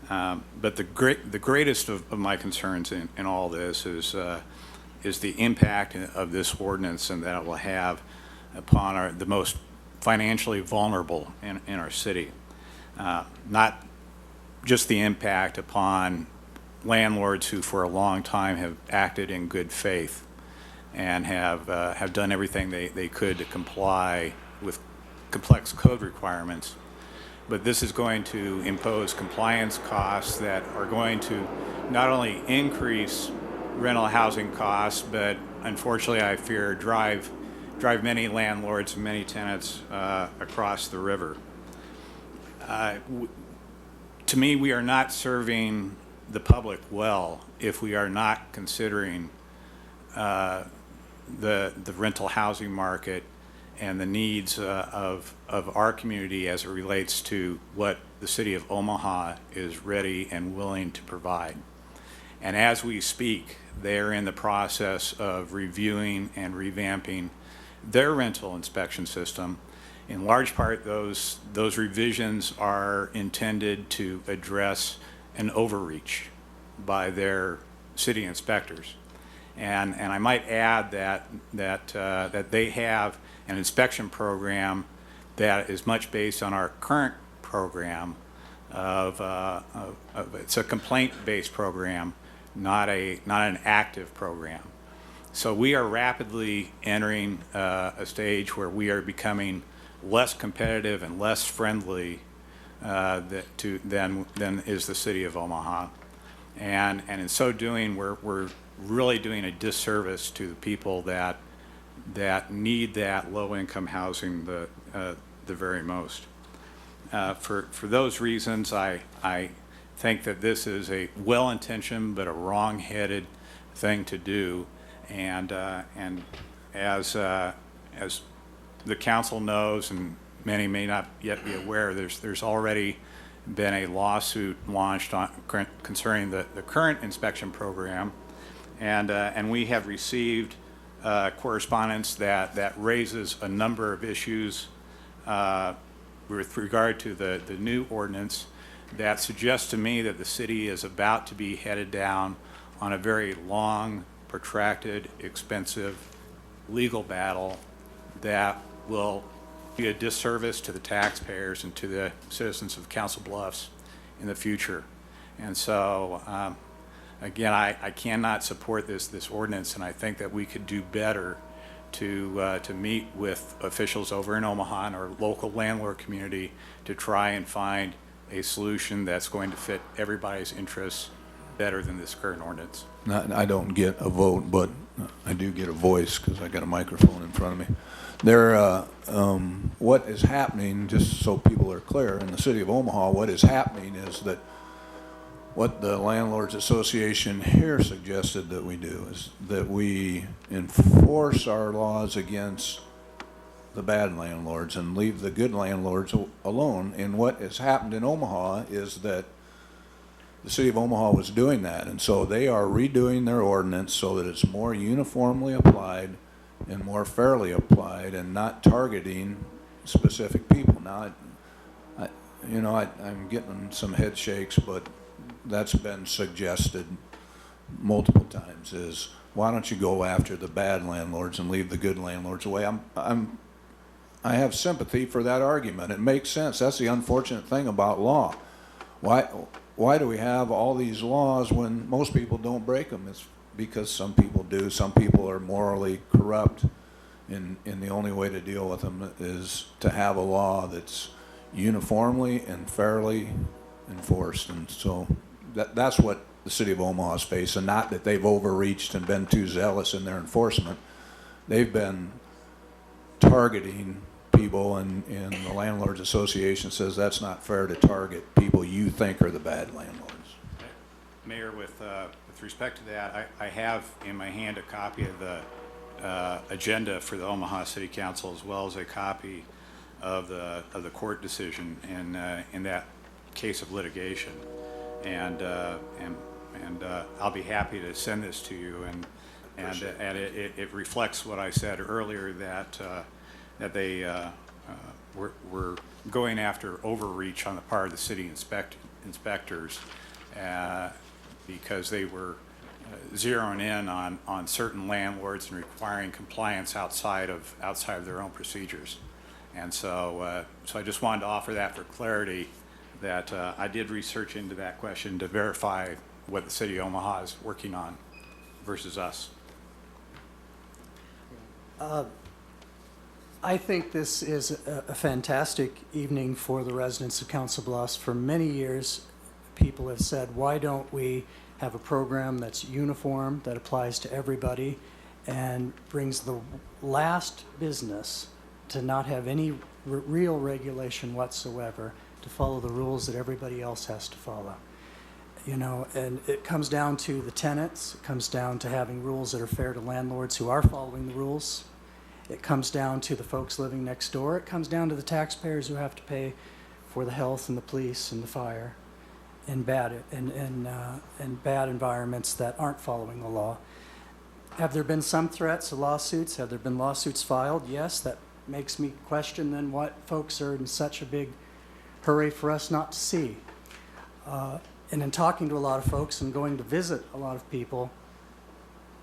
But the greatest of my concerns in all this is the impact of this ordinance and that it will have upon the most financially vulnerable in our city. Not just the impact upon landlords who for a long time have acted in good faith and have done everything they could to comply with complex code requirements, but this is going to impose compliance costs that are going to not only increase rental housing costs, but unfortunately I fear drive many landlords and many tenants across the river. To me, we are not serving the public well if we are not considering the rental housing market and the needs of our community as it relates to what the city of Omaha is ready and willing to provide. And as we speak, they're in the process of reviewing and revamping their rental inspection system. In large part, those revisions are intended to address an overreach by their city inspectors. And I might add that they have an inspection program that is much based on our current program it's a complaint-based program, not an active program. So we are rapidly entering a stage where we are becoming less competitive and less friendly than is the city of Omaha. And in so doing, we're really doing a disservice to the people that need that low-income housing the very most. For those reasons, I think that this is a well-intentioned but a wrong-headed thing to do. And as the council knows, and many may not yet be aware, there's already been a lawsuit launched concerning the current inspection program, and we have received correspondence that raises a number of issues with regard to the new ordinance that suggests to me that the city is about to be headed down on a very long, protracted, expensive legal battle that will be a disservice to the taxpayers and to the citizens of Council Bluffs in the future. And so, again, I cannot support this ordinance, and I think that we could do better to meet with officials over in Omaha and our local landlord community to try and find a solution that's going to fit everybody's interests better than this current ordinance.
I don't get a vote, but I do get a voice because I got a microphone in front of me. What is happening, just so people are clear, in the city of Omaha, what is happening is that what the Landlords Association here suggested that we do is that we enforce our laws against the bad landlords and leave the good landlords alone. And what has happened in Omaha is that the city of Omaha was doing that, and so they are redoing their ordinance so that it's more uniformly applied and more fairly applied and not targeting specific people. Now, I'm getting some head shakes, but that's been suggested multiple times, is why don't you go after the bad landlords and leave the good landlords away? I have sympathy for that argument. It makes sense. That's the unfortunate thing about law. Why do we have all these laws when most people don't break them? It's because some people do. Some people are morally corrupt, and the only way to deal with them is to have a law that's uniformly and fairly enforced. And so that's what the city of Omaha's facing, not that they've overreached and been too zealous in their enforcement. They've been targeting people, and the Landlords Association says that's not fair to target people you think are the bad landlords.
Mayor, with with respect to that, I have in my hand a copy of the agenda for the Omaha City Council, as well as a copy of the court decision in that case of litigation, and I'll be happy to send this to you, and it reflects what I said earlier, that they were going after overreach on the part of the city inspectors because they were zeroing in on certain landlords and requiring compliance outside of their own procedures. And so I just wanted to offer that for clarity, that I did research into that question to verify what the city of Omaha is working on versus us.
I think this is a fantastic evening for the residents of Council Bluffs. For many years, people have said, why don't we have a program that's uniform, that applies to everybody, and brings the last business to not have any real regulation whatsoever, to follow the rules that everybody else has to follow. You know, and it comes down to the tenants, it comes down to having rules that are fair to landlords who are following the rules. It comes down to the folks living next door. It comes down to the taxpayers who have to pay for the health and the police and the fire in bad environments that aren't following the law. Have there been some threats of lawsuits? Have there been lawsuits filed? Yes, that makes me question then what folks are in such a big hurry for us not to see. And in talking to a lot of folks and going to visit a lot of people,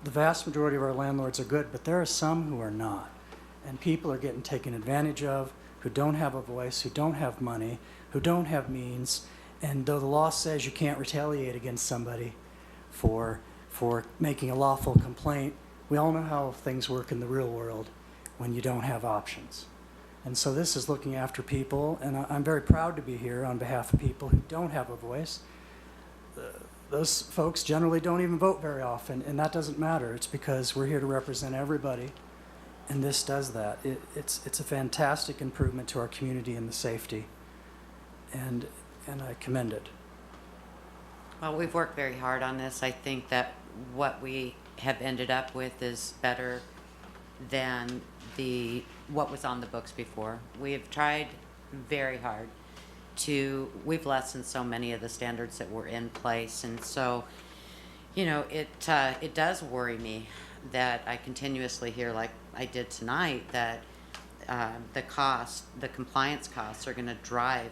the vast majority of our landlords are good, but there are some who are not. And people are getting taken advantage of, who don't have a voice, who don't have money, who don't have means. And though the law says you can't retaliate against somebody for making a lawful complaint, we all know how things work in the real world when you don't have options. And so this is looking after people, and I'm very proud to be here on behalf of people who don't have a voice. Those folks generally don't even vote very often, and that doesn't matter. It's because we're here to represent everybody, and this does that. It's a fantastic improvement to our community and the safety, and I commend it.
Well, we've worked very hard on this. I think that what we have ended up with is better than what was on the books before. We have tried very hard we've lessened so many of the standards that were in place, and so, you know, it does worry me that I continuously hear, like I did tonight, that the compliance costs are going to drive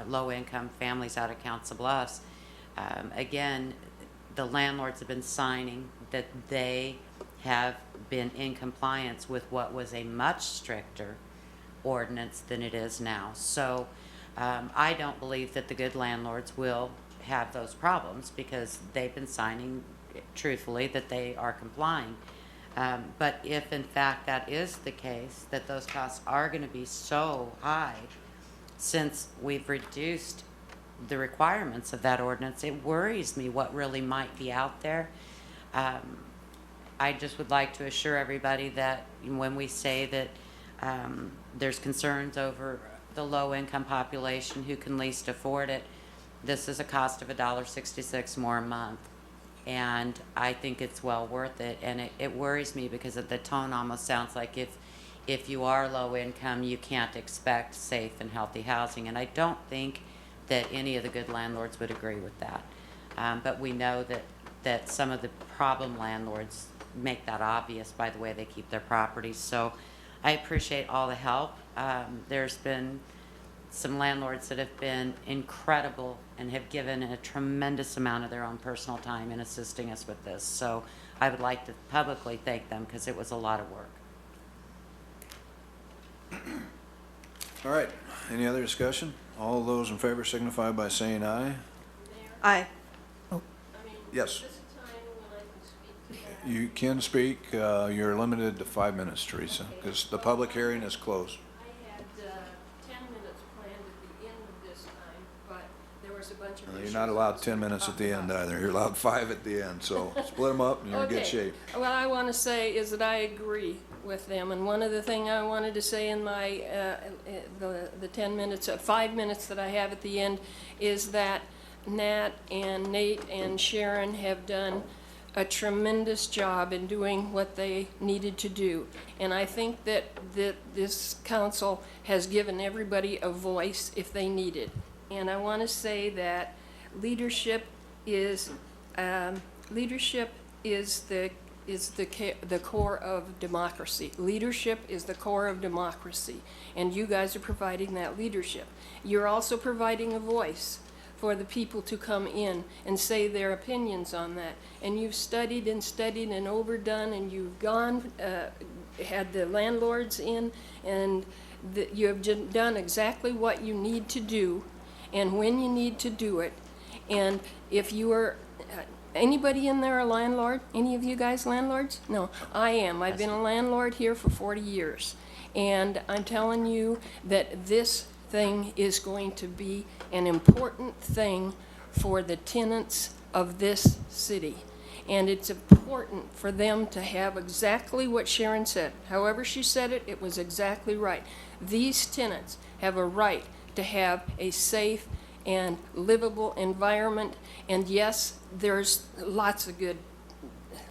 low-income families out of Council Bluffs. Again, the landlords have been signing that they have been in compliance with what was a much stricter ordinance than it is now. So I don't believe that the good landlords will have those problems because they've been signing truthfully that they are complying. But if in fact that is the case, that those costs are going to be so high since we've reduced the requirements of that ordinance, it worries me what really might be out there. I just would like to assure everybody that when we say that there's concerns over the low-income population who can least afford it, this is a cost of $1.66 more a month. And I think it's well worth it. And it worries me because the tone almost sounds like if you are low income, you can't expect safe and healthy housing. And I don't think that any of the good landlords would agree with that. But we know that some of the problem landlords make that obvious by the way they keep their properties. So I appreciate all the help. There's been some landlords that have been incredible and have given a tremendous amount of their own personal time in assisting us with this. So I would like to publicly thank them because it was a lot of work.
All right, any other discussion? All those in favor signify by saying aye.
Aye.
Yes. You can speak. You're limited to 5 minutes, Teresa, because the public hearing is closed.
I had 10 minutes planned at the end of this time, but there was a bunch of
You're not allowed 10 minutes at the end either. You're allowed 5 at the end. So split them up and you're in good shape.
What I want to say is that I agree with them. And one of the things I wanted to say in my the 10 minutes, 5 minutes that I have at the end is that Nat and Nate and Sharon have done a tremendous job in doing what they needed to do. And I think that this council has given everybody a voice if they need it. And I want to say that leadership is the core of democracy. Leadership is the core of democracy, and you guys are providing that leadership. You're also providing a voice for the people to come in and say their opinions on that. And you've studied and overdone, and you've gone, had the landlords in, and you have done exactly what you need to do and when you need to do it. And if you are, anybody in there a landlord? Any of you guys landlords? No, I am. I've been a landlord here for 40 years. And I'm telling you that this thing is going to be an important thing for the tenants of this city. And it's important for them to have exactly what Sharon said. However she said it, it was exactly right. These tenants have a right to have a safe and livable environment. And yes, there's lots of good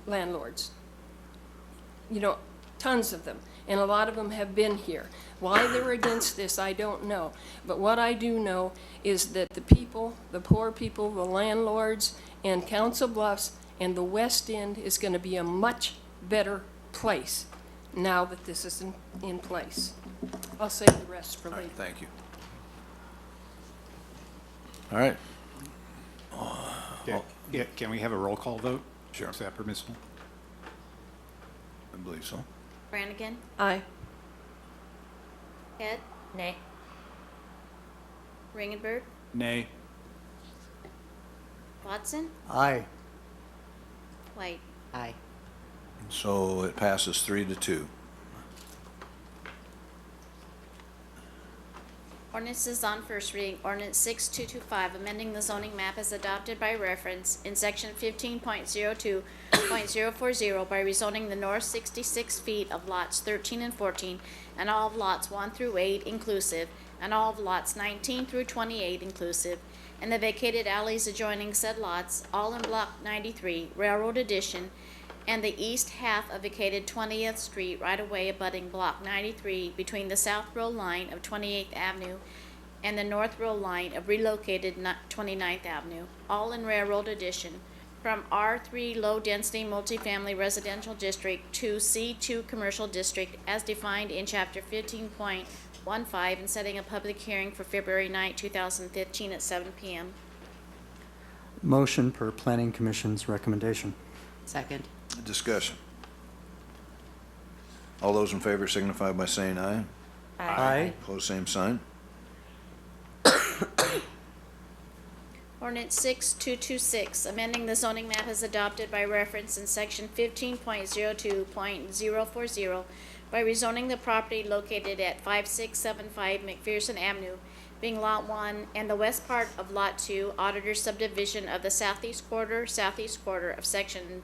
landlords. You know, tons of them. And a lot of them have been here. Why they're against this, I don't know. But what I do know is that the people, the poor people, the landlords, and Council Bluffs and the West End is going to be a much better place now that this is in place. I'll save the rest for later.
Thank you. All right.
Yeah, can we have a roll call vote?
Sure.
Is that permissible?
I believe so.
Brannigan?
Aye.
Head?
Nay.
Ringenberg?
Nay.
Watson?
Aye.
White?
Aye.
So it passes 3-2.
Ordinances on first reading. Ordinance 6225, amending the zoning map as adopted by reference in section 15.02.040 by rezoning the north 66 feet of lots 13 and 14 and all of lots 1 through 8 inclusive and all of lots 19 through 28 inclusive and the vacated alleys adjoining said lots, all in block 93, Railroad Edition, and the east half of vacated 20th Street right-of-way abutting block 93 between the south row line of 28th Avenue and the north row line of relocated 29th Avenue, all in Railroad Edition, from R3 low-density multifamily residential district to C2 commercial district as defined in chapter 15.15 and setting a public hearing for February 9, 2015 at 7 p.m.
Motion per Planning Commission's recommendation.
Second.
Discussion. All those in favor signify by saying aye.
Aye.
Opposed, same sign.
Ordinance 6226, amending the zoning map as adopted by reference in section 15.02.040 by rezoning the property located at 5675 McPherson Avenue, being Lot 1 and the west part of Lot 2, Auditor Subdivision of the southeast quarter of section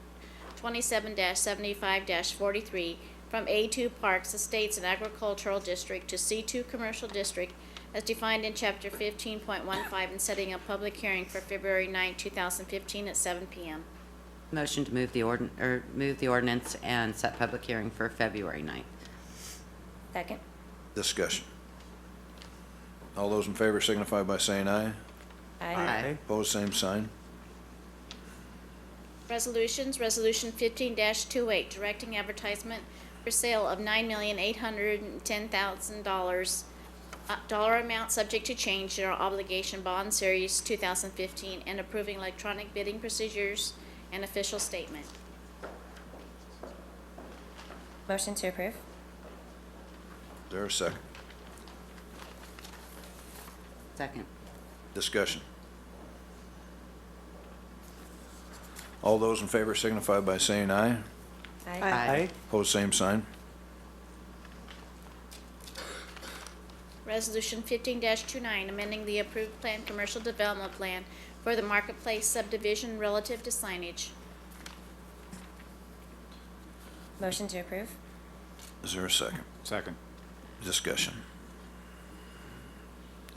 27-75-43 from A2 Parks, Estates, and Agricultural District to C2 Commercial District as defined in Chapter 15.15 and setting a public hearing for February 9, 2015 at 7 p.m.
Motion to move the ordinance and set public hearing for February 9th.
Second.
Discussion. All those in favor signify by saying aye.
Aye.
Opposed, same sign.
Resolutions, Resolution 15-28, directing advertisement for sale of $9,810,000, dollar amount subject to change, general obligation bond series 2015, and approving electronic bidding procedures and official statement.
Motion to approve.
Is there a second?
Second.
Discussion. All those in favor signify by saying aye.
Aye.
Opposed, same sign.
Resolution 15-29, amending the approved planned commercial development plan for the Marketplace subdivision relative to signage.
Motion to approve.
Is there a second?
Second.
Discussion.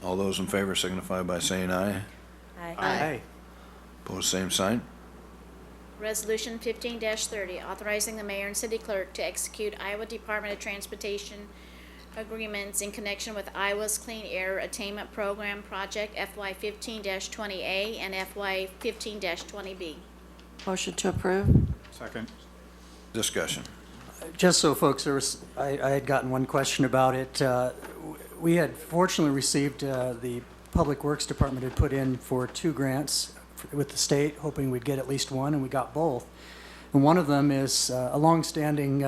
All those in favor signify by saying aye.
Aye.
Opposed, same sign.
Resolution 15-30, authorizing the mayor and city clerk to execute Iowa Department of Transportation agreements in connection with Iowa's Clean Air Attainment Program Project FY 15-20A and FY 15-20B.
Motion to approve.
Second.
Discussion.
Just so folks, I had gotten one question about it. We had fortunately received, the Public Works Department had put in for 2 grants with the state, hoping we'd get at least one, and we got both. And one of them is a longstanding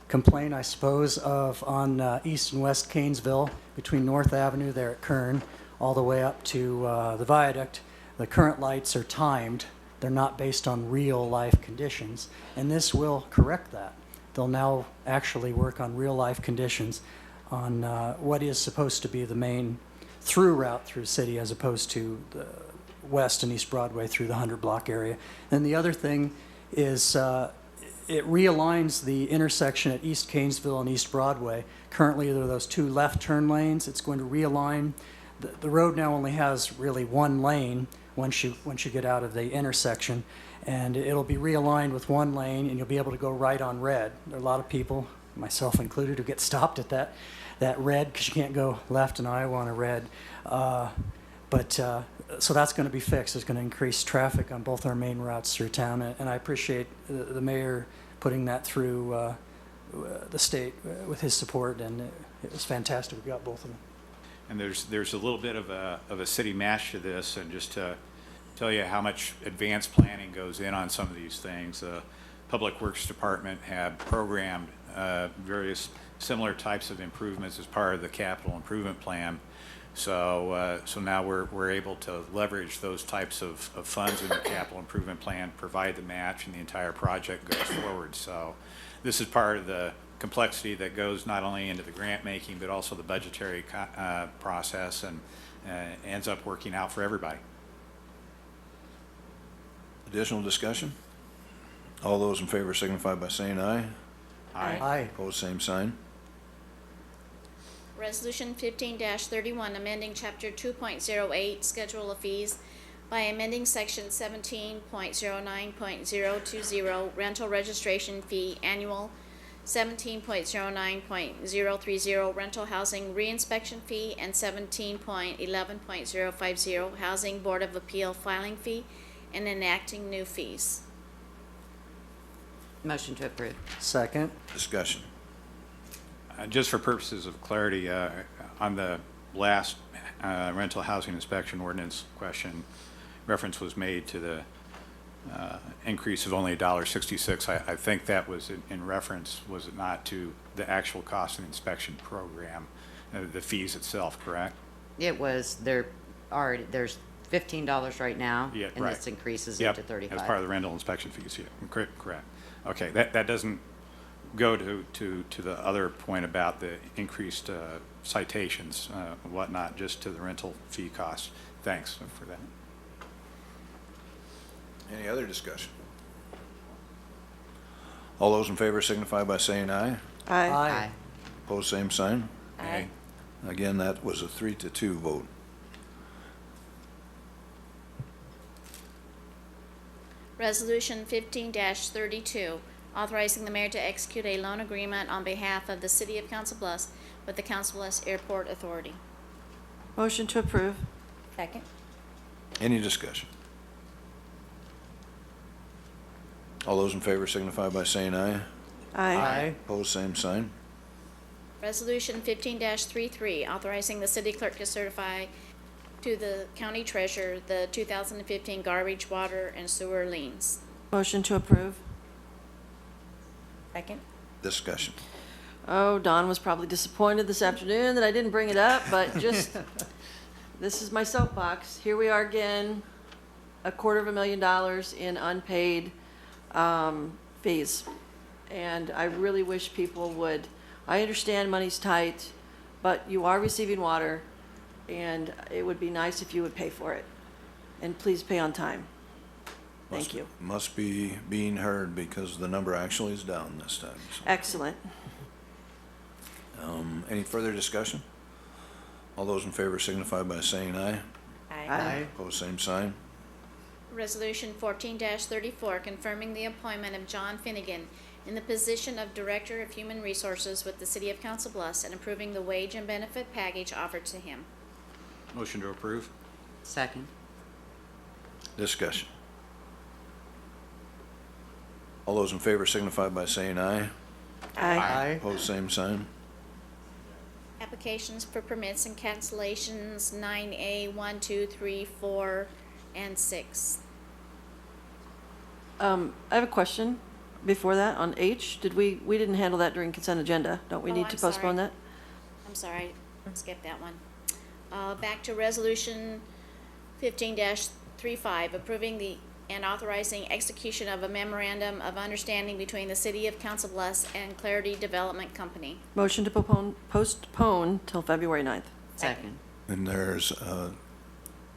complaint, I suppose, of on East and West Canesville, between North Avenue there at Kern, all the way up to the viaduct. The current lights are timed. They're not based on real life conditions, and this will correct that. They'll now actually work on real life conditions on what is supposed to be the main through route through the city, as opposed to the West and East Broadway through the 100 block area. And the other thing is it realigns the intersection at East Canesville and East Broadway. Currently there are those 2 left turn lanes. It's going to realign. The road now only has really 1 lane once you get out of the intersection, and it'll be realigned with 1 lane, and you'll be able to go right on red. There are a lot of people, myself included, who get stopped at that red because you can't go left in Iowa on a red. So that's going to be fixed. It's going to increase traffic on both our main routes through town, and I appreciate the mayor putting that through the state with his support, and it was fantastic. We got both of them.
And there's a little bit of a city match to this, and just to tell you how much advanced planning goes in on some of these things. The Public Works Department had programmed various similar types of improvements as part of the capital improvement plan. So now we're able to leverage those types of funds in the capital improvement plan, provide the match, and the entire project goes forward. So this is part of the complexity that goes not only into the grant making, but also the budgetary process, and ends up working out for everybody.
Additional discussion? All those in favor signify by saying aye.
Aye.
Aye.
Opposed, same sign.
Resolution 15-31, amending Chapter 2.08, Schedule of Fees by amending Section 17.09.020, Rental Registration Fee Annual, 17.09.030, Rental Housing Reinspection Fee, and 17.11.050, Housing Board of Appeal Filing Fee, and enacting new fees.
Motion to approve.
Second.
Discussion.
Just for purposes of clarity, on the last rental housing inspection ordinance question, reference was made to the increase of only $1.66. I think that was in reference, was it not, to the actual cost of the inspection program, the fees itself, correct?
It was, there's $15 right now,
Yeah,
and
right.
this increases
Yep,
it to $35.
as part of the rental inspection fees, yeah, correct. Okay, that doesn't go to the other point about the increased citations, whatnot, just to the rental fee costs. Thanks for that.
Any other discussion? All those in favor signify by saying aye.
Aye.
Aye.
Opposed, same sign.
Aye.
Again, that was a 3-2 vote.
Resolution 15-32, authorizing the mayor to execute a loan agreement on behalf of the city of Council Bluffs with the Council Bluffs Airport Authority.
Motion to approve.
Second.
Any discussion? All those in favor signify by saying aye.
Aye.
Opposed, same sign.
Resolution 15-33, authorizing the city clerk to certify to the county treasurer the 2015 garbage, water, and sewer liens.
Motion to approve.
Second.
Discussion.
Oh, Don was probably disappointed this afternoon that I didn't bring it up, but just, this is my soapbox. Here we are again, $250,000 in unpaid fees. And I really wish people would, I understand money's tight, but you are receiving water, and it would be nice if you would pay for it. And please pay on time. Thank you.
Must be being heard, because the number actually is down this time. So.
Excellent.
Any further discussion? All those in favor signify by saying aye.
Aye.
Aye.
Opposed, same sign.
Resolution 14-34, confirming the appointment of John Finnegan in the position of Director of Human Resources with the City of Council Bluffs and approving the wage and benefit package offered to him.
Motion to approve.
Second.
Discussion. All those in favor signify by saying aye.
Aye.
Opposed, same sign.
Applications for permits and cancellations 9A, 1, 2, 3, 4, and 6.
I have a question before that on H. We didn't handle that during consent agenda. Don't we
Oh,
need to
I'm
postpone
sorry.
that?
I'm sorry, skip that one. Back to Resolution 15-35, approving and authorizing execution of a memorandum of understanding between the City of Council Bluffs and Clarity Development Company.
Motion to postpone till February 9th.
Second.
And there's a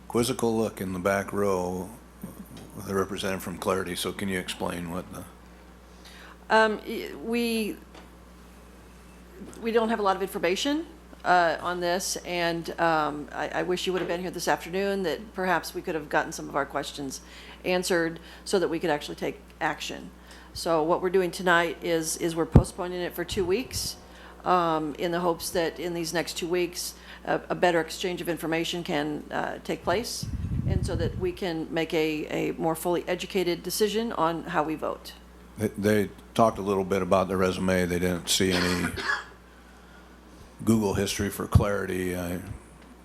quizzical look in the back row with a representative from Clarity, so can you explain what the...
We don't have a lot of information on this, and I wish you would have been here this afternoon, that perhaps we could have gotten some of our questions answered so that we could actually take action. So what we're doing tonight is we're postponing it for 2 weeks in the hopes that in these next 2 weeks a better exchange of information can take place, and so that we can make a more fully educated decision on how we vote.
They talked a little bit about the resume. They didn't see any Google history for Clarity. I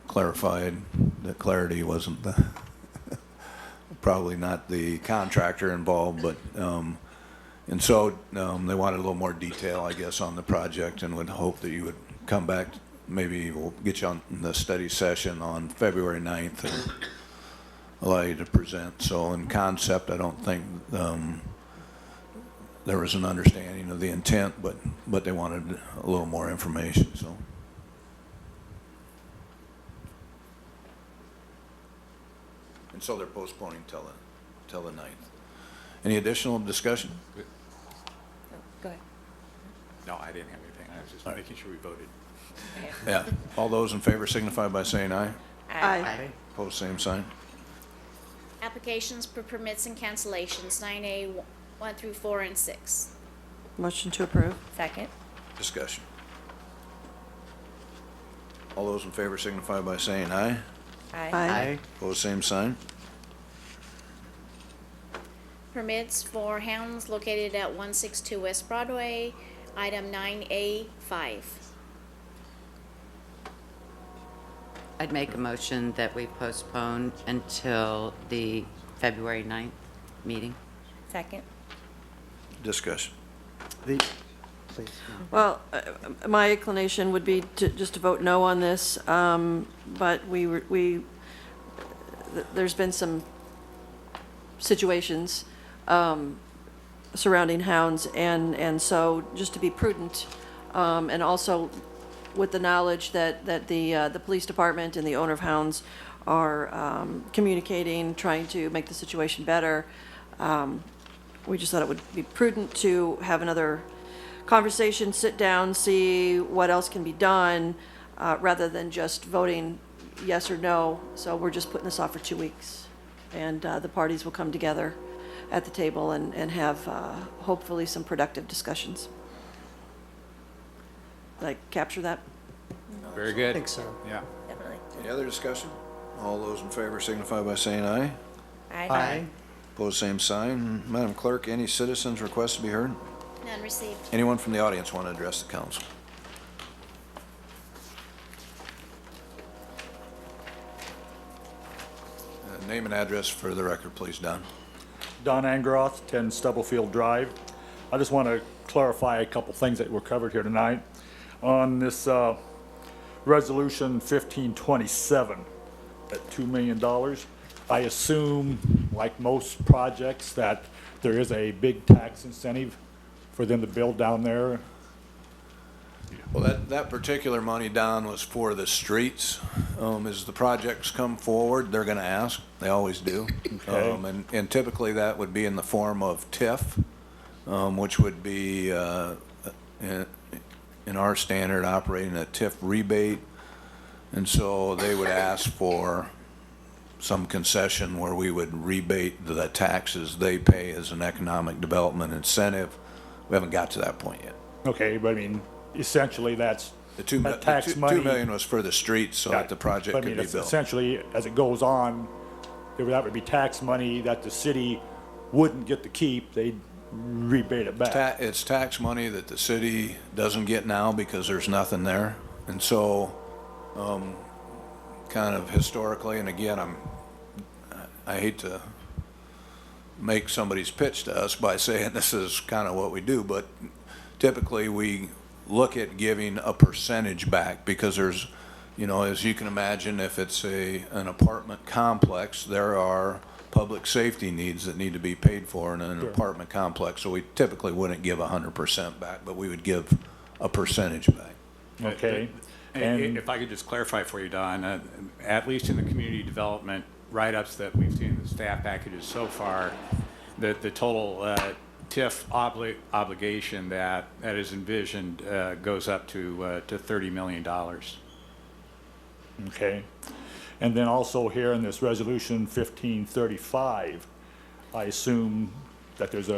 clarified that Clarity wasn't the probably not the contractor involved, but and so they wanted a little more detail, I guess, on the project, and would hope that you would come back. Maybe we'll get you on the study session on February 9th and allow you to present. So in concept, I don't think there was an understanding of the intent, but they wanted a little more information. So. And so they're postponing till the 9th. Any additional discussion?
Go ahead.
No, I didn't have anything. I was just making sure we voted.
Yeah. All those in favor signify by saying aye.
Aye.
Opposed, same sign.
Applications for permits and cancellations 9A, 1 through 4, and 6.
Motion to approve.
Second.
Discussion. All those in favor signify by saying aye.
Aye.
Opposed, same sign.
Permits for hounds located at 162 West Broadway, item 9A, 5.
I'd make a motion that we postpone until the February 9th meeting.
Second.
Discussion.
Please.
Well, my inclination would be just to vote no on this, but there's been some situations surrounding hounds, and so just to be prudent, and also with the knowledge that the police department and the owner of hounds are communicating, trying to make the situation better, we just thought it would be prudent to have another conversation, sit down, see what else can be done, rather than just voting yes or no. So we're just putting this off for 2 weeks, and the parties will come together at the table and have hopefully some productive discussions. Did I capture that?
Very good.
I think so.
Yeah.
Definitely.
Any other discussion? All those in favor signify by saying aye.
Aye.
Opposed, same sign. Madam Clerk, any citizens request to be heard?
None received.
Anyone from the audience want to address the council? Name and address for the record, please, Don.
Don Angroth, 10 Stubblefield Drive. I just want to clarify a couple things that were covered here tonight. On this resolution 1527 at $2 million, I assume, like most projects, that there is a big tax incentive for them to build down there.
Well, that particular money, Don, was for the streets. As the projects come forward, they're going to ask. They always do.
Okay.
And typically that would be in the form of TIF, which would be, in our standard, operating a TIF rebate. And so they would ask for some concession where we would rebate the taxes they pay as an economic development incentive. We haven't got to that point yet.
Okay, but I mean, essentially that's that tax
$2
money.
million was for the streets so that the project
But I
could
mean,
be
it's
built.
essentially, as it goes on, that would be tax money that the city wouldn't get to keep. They'd rebate it back.
It's tax money that the city doesn't get now because there's nothing there. And so, kind of historically, and again, I hate to make somebody's pitch to us by saying this is kind of what we do, but typically we look at giving a percentage back because there's, you know, as you can imagine, if it's an apartment complex, there are public safety needs that need to be paid for in an apartment complex. So we typically wouldn't give 100% back, but we would give a percentage back.
Okay.
And if I could just clarify for you, Don, at least in the community development write-ups that we've seen in the staff packages so far, the total TIF obligation that is envisioned goes up to $30 million.
Okay. And then also here in this resolution 1535, I assume that there's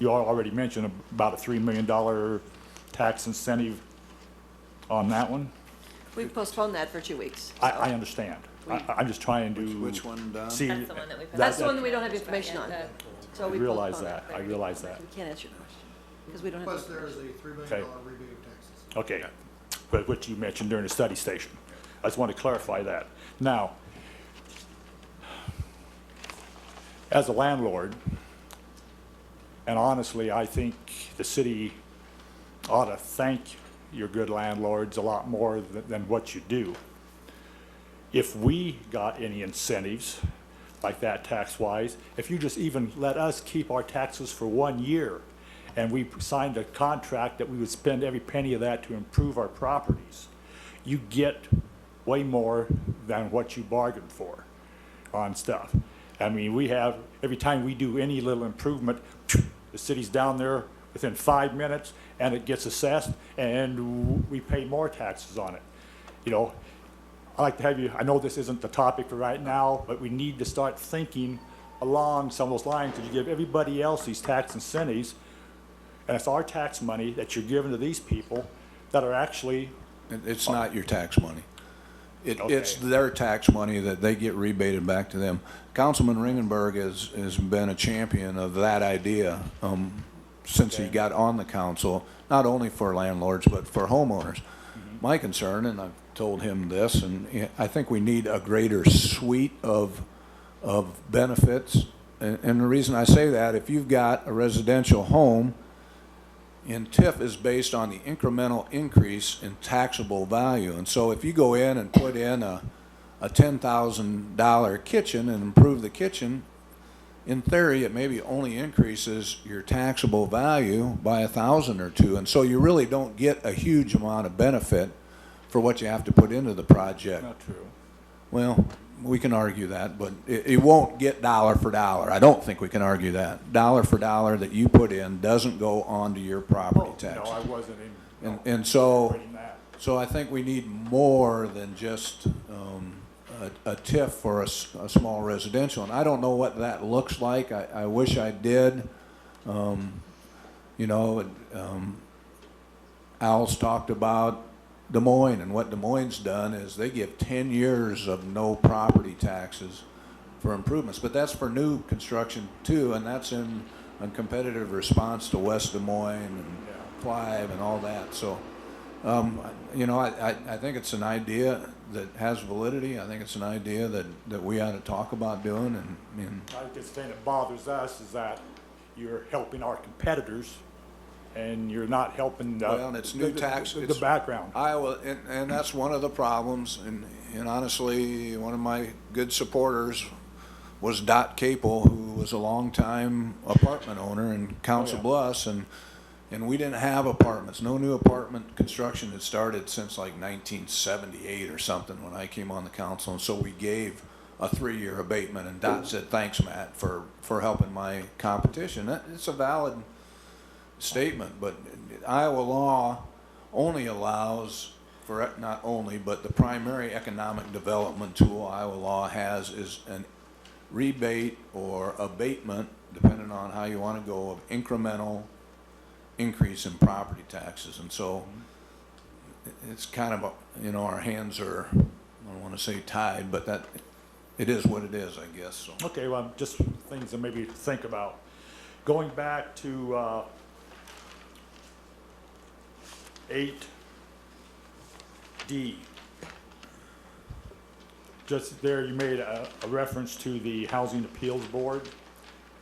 you already mentioned about a $3 million tax incentive on that one.
We've postponed that for 2 weeks.
I understand. I'm just trying to
Which one, Don?
see.
That's the one that we
That's the one that we don't have information on. So
I
we
realize
postponed
that. I realize that.
We can't answer your question because we don't have.
Plus, there is a $3 million
Okay.
rebate of taxes.
Okay, but what you mentioned during the study station. I just want to clarify that. Now, as a landlord, and honestly, I think the city ought to thank your good landlords a lot more than what you do. If we got any incentives like that tax-wise, if you just even let us keep our taxes for 1 year, and we signed a contract that we would spend every penny of that to improve our properties, you get way more than what you bargained for on stuff. I mean, we have, every time we do any little improvement, the city's down there within 5 minutes, and it gets assessed, and we pay more taxes on it. You know, I'd like to have you, I know this isn't the topic for right now, but we need to start thinking along some of those lines, because you give everybody else these tax incentives, and it's our tax money that you're giving to these people that are actually...
It's not your tax money. It's their tax money that they get rebated back to them. Councilman Ringenberg has been a champion of that idea since he got on the council, not only for landlords but for homeowners. My concern, and I've told him this, and I think we need a greater suite of benefits. And the reason I say that, if you've got a residential home, and TIF is based on the incremental increase in taxable value. And so if you go in and put in a $10,000 kitchen and improve the kitchen, in theory it maybe only increases your taxable value by $1,000 or $2,000. And so you really don't get a huge amount of benefit for what you have to put into the project.
Not true.
Well, we can argue that, but it won't get dollar for dollar. I don't think we can argue that. Dollar for dollar that you put in doesn't go onto your property tax.
No, I wasn't in.
And so I think we need more than just a TIF for a small residential. And I don't know what that looks like. I wish I did. You know, Al's talked about Des Moines, and what Des Moines done is they give 10 years of no property taxes for improvements, but that's for new construction too, and that's in a competitive response to West Des Moines and Clive and all that. So, you know, I think it's an idea that has validity. I think it's an idea that we ought to talk about doing. And
I think the thing that bothers us is that you're helping our competitors, and you're not helping the background.
Iowa, and that's one of the problems. And honestly, one of my good supporters was Dot Capel, who was a longtime apartment owner in Councl Bluffs, and we didn't have apartments. No new apartment construction had started since like 1978 or something when I came on the council, and so we gave a 3-year abatement. And Dot said, "Thanks, Matt, for helping my competition." It's a valid statement, but Iowa law only allows not only, but the primary economic development tool Iowa law has is an rebate or abatement, depending on how you want to go, of incremental increase in property taxes. And so it's kind of, our hands are, I don't want to say tied, but that it is what it is, I guess. So.
Okay, well, just things to maybe think about. Going back to 8D. Just there you made a reference to the Housing Appeals Board.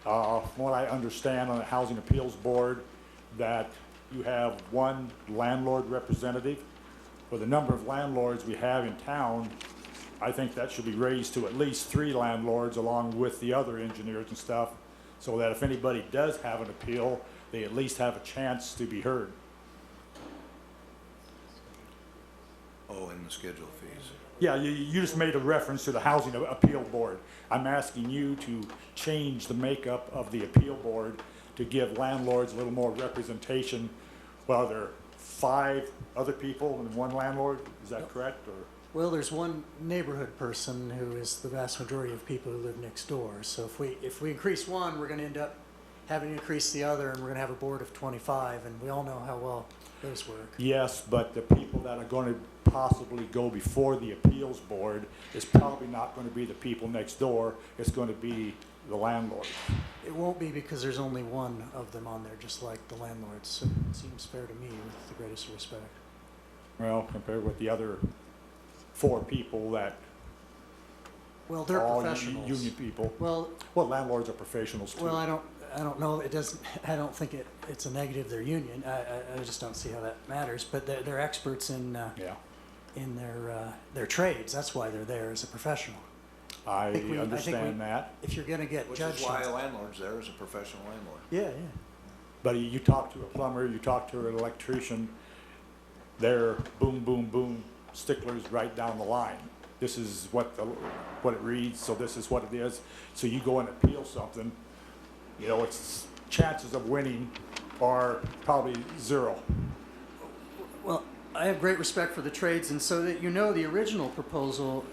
From what I understand on the Housing Appeals Board, that you have one landlord representative. For the number of landlords we have in town, I think that should be raised to at least 3 landlords along with the other engineers and stuff, so that if anybody does have an appeal, they at least have a chance to be heard.
Oh, in the schedule fees.
Yeah, you just made a reference to the Housing Appeal Board. I'm asking you to change the makeup of the appeal board to give landlords a little more representation. Well, there are 5 other people and 1 landlord, is that correct? Or?
Well, there's one neighborhood person who is the vast majority of people who live next door. So if we increase one, we're going to end up having to increase the other, and we're going to have a board of 25, and we all know how well those work.
Yes, but the people that are going to possibly go before the appeals board is probably not going to be the people next door. It's going to be the landlord.
It won't be, because there's only one of them on there, just like the landlords. So it seems fair to me, with the greatest respect.
Well, compared with the other 4 people that
Well, they're
all
professionals.
Union people.
Well,
landlords are professionals too.
Well, I don't know. It doesn't. I don't think it's a negative. They're union. I just don't see how that matters. But they're experts in their trades. That's why they're there as a professional.
I understand that.
If you're going to get
Which
judged,
is why a landlord's there as a professional landlord.
Yeah, yeah.
But you talk to a plumber, you talk to an electrician, they're boom, boom, boom sticklers right down the line. This is what it reads, so this is what it is. So you go and appeal something, its chances of winning are probably 0.
Well, I have great respect for the trades, and so that the original proposal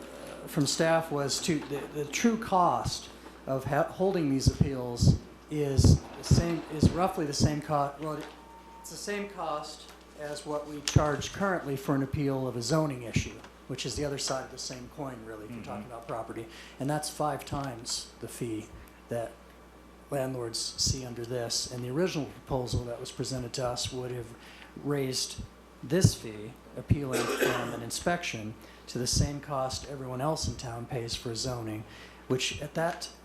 from staff was the true cost of holding these appeals is roughly the same cost. Well, it's the same cost as what we charge currently for an appeal of a zoning issue, which is the other side of the same coin, really, if you're talking about property. And that's 5 times the fee that landlords see under this. And the original proposal that was presented to us would have raised this fee, appealing from an inspection, to the same cost everyone else in town pays for zoning, which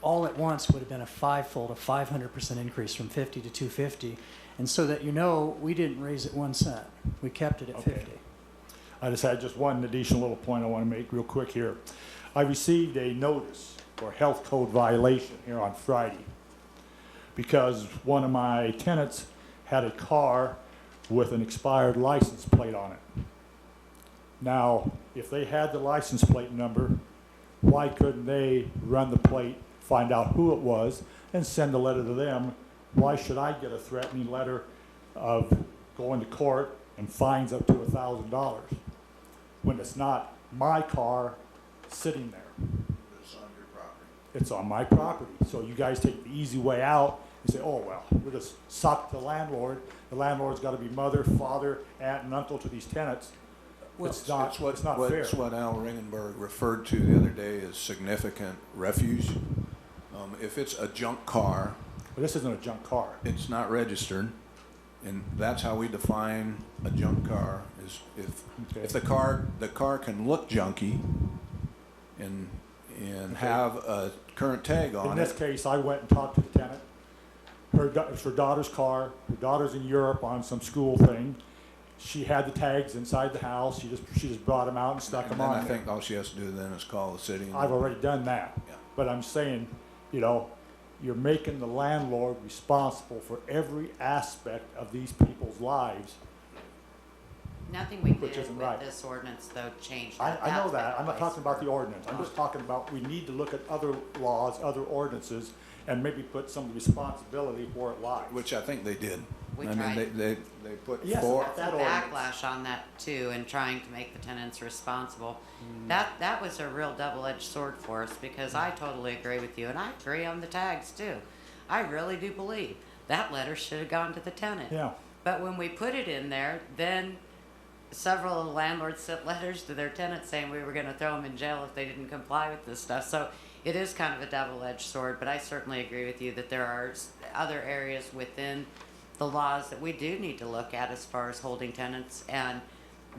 all at once would have been a 5-fold, a 500% increase from 50 to 250. And so that we didn't raise it 1 cent. We kept it at 50.
I just had one additional little point I want to make real quick here. I received a notice for a health code violation here on Friday because one of my tenants had a car with an expired license plate on it. Now, if they had the license plate number, why couldn't they run the plate, find out who it was, and send a letter to them? Why should I get a threatening letter of going to court and fines up to $1,000 when it's not my car sitting there?
It's on your property.
It's on my property. So you guys take the easy way out and say, oh, well, we'll just sock the landlord. The landlord's got to be mother, father, aunt, and uncle to these tenants.
Well,
it's not fair.
It's what Al Ringenberg referred to the other day as significant refuge. If it's a junk car.
But this isn't a junk car.
It's not registered. And that's how we define a junk car, is if the car can look junky and have a current tag on it.
In this case, I went and talked to the tenant. It's her daughter's car. Her daughter's in Europe on some school thing. She had the tags inside the house. She just brought them out and stuck them on.
I think all she has to do then is call the city.
I've already done that. Yeah. But I'm saying, you're making the landlord responsible for every aspect of these people's lives.
Nothing we did with
right.
this ordinance, though, changed.
I know that. I'm not talking about the ordinance. I'm just talking about we need to look at other laws, other ordinances, and maybe put some responsibility where it lies.
Which I think they did.
We
I
tried.
mean, they put
Yes,
four.
that
Backlash on that too, and trying to make the tenants responsible. That was a real double-edged sword for us, because I totally agree with you, and I agree on the tags too. I really do believe that letter should have gone to the tenant.
Yeah.
But when we put it in there, then several landlords sent letters to their tenants saying we were going to throw them in jail if they didn't comply with this stuff. So it is kind of a double-edged sword, but I certainly agree with you that there are other areas within the laws that we do need to look at as far as holding tenants and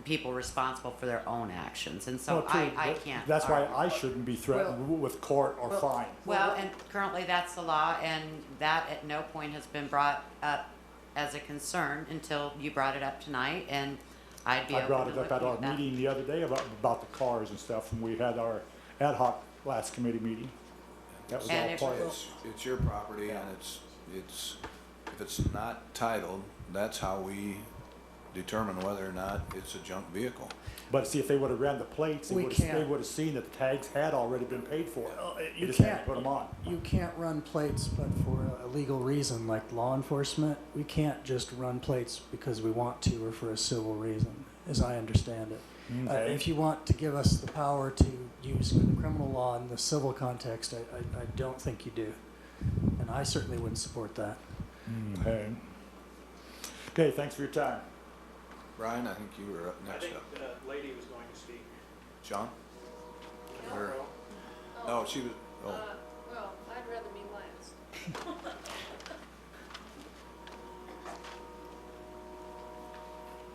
people responsible for their own actions. And so
Well, true,
I
but
can't.
That's why
argue.
I shouldn't be threatened with court or fine.
Well, and currently that's the law, and that at no point has been brought up as a concern until you brought it up tonight, and I'd be
I
open
brought
to
it up
looking
at our
at that.
meeting the other day about the cars and stuff, and we had our ad hoc last committee meeting. That was
And
all
if-
part of it.
It's your property, and it's, if it's not titled, that's how we determine whether or not it's a junk vehicle.
But see, if they would have ran the plates, they
We
would
can't.
have seen that the tags had already been paid for.
You
just had
can't
to put them on.
You can't run plates, but for a legal reason like law enforcement, we can't just run plates because we want to or for a civil reason, as I understand it.
Okay.
If you want to give us the power to use the criminal law in the civil context, I don't think you do, and I certainly wouldn't support that.
Okay. Okay, thanks for your time.
Brian, I think you were up
I
next
think
up.
the lady was going to speak.
John? Or- Oh, she was, oh.
Well, I'd rather be last.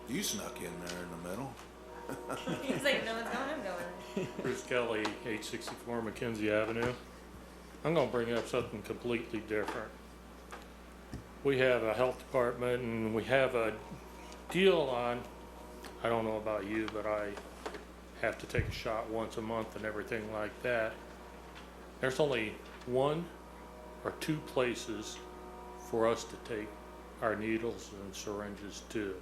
You snuck in there in the middle.
He's like, no one's going, I'm going.
Bruce Kelly, 864 Mackenzie Avenue. I'm gonna bring up something completely different. We have a health department and we have a deal on, I don't know about you, but I have to take a shot once a month and everything like that. There's only one or two places for us to take our needles and syringes to.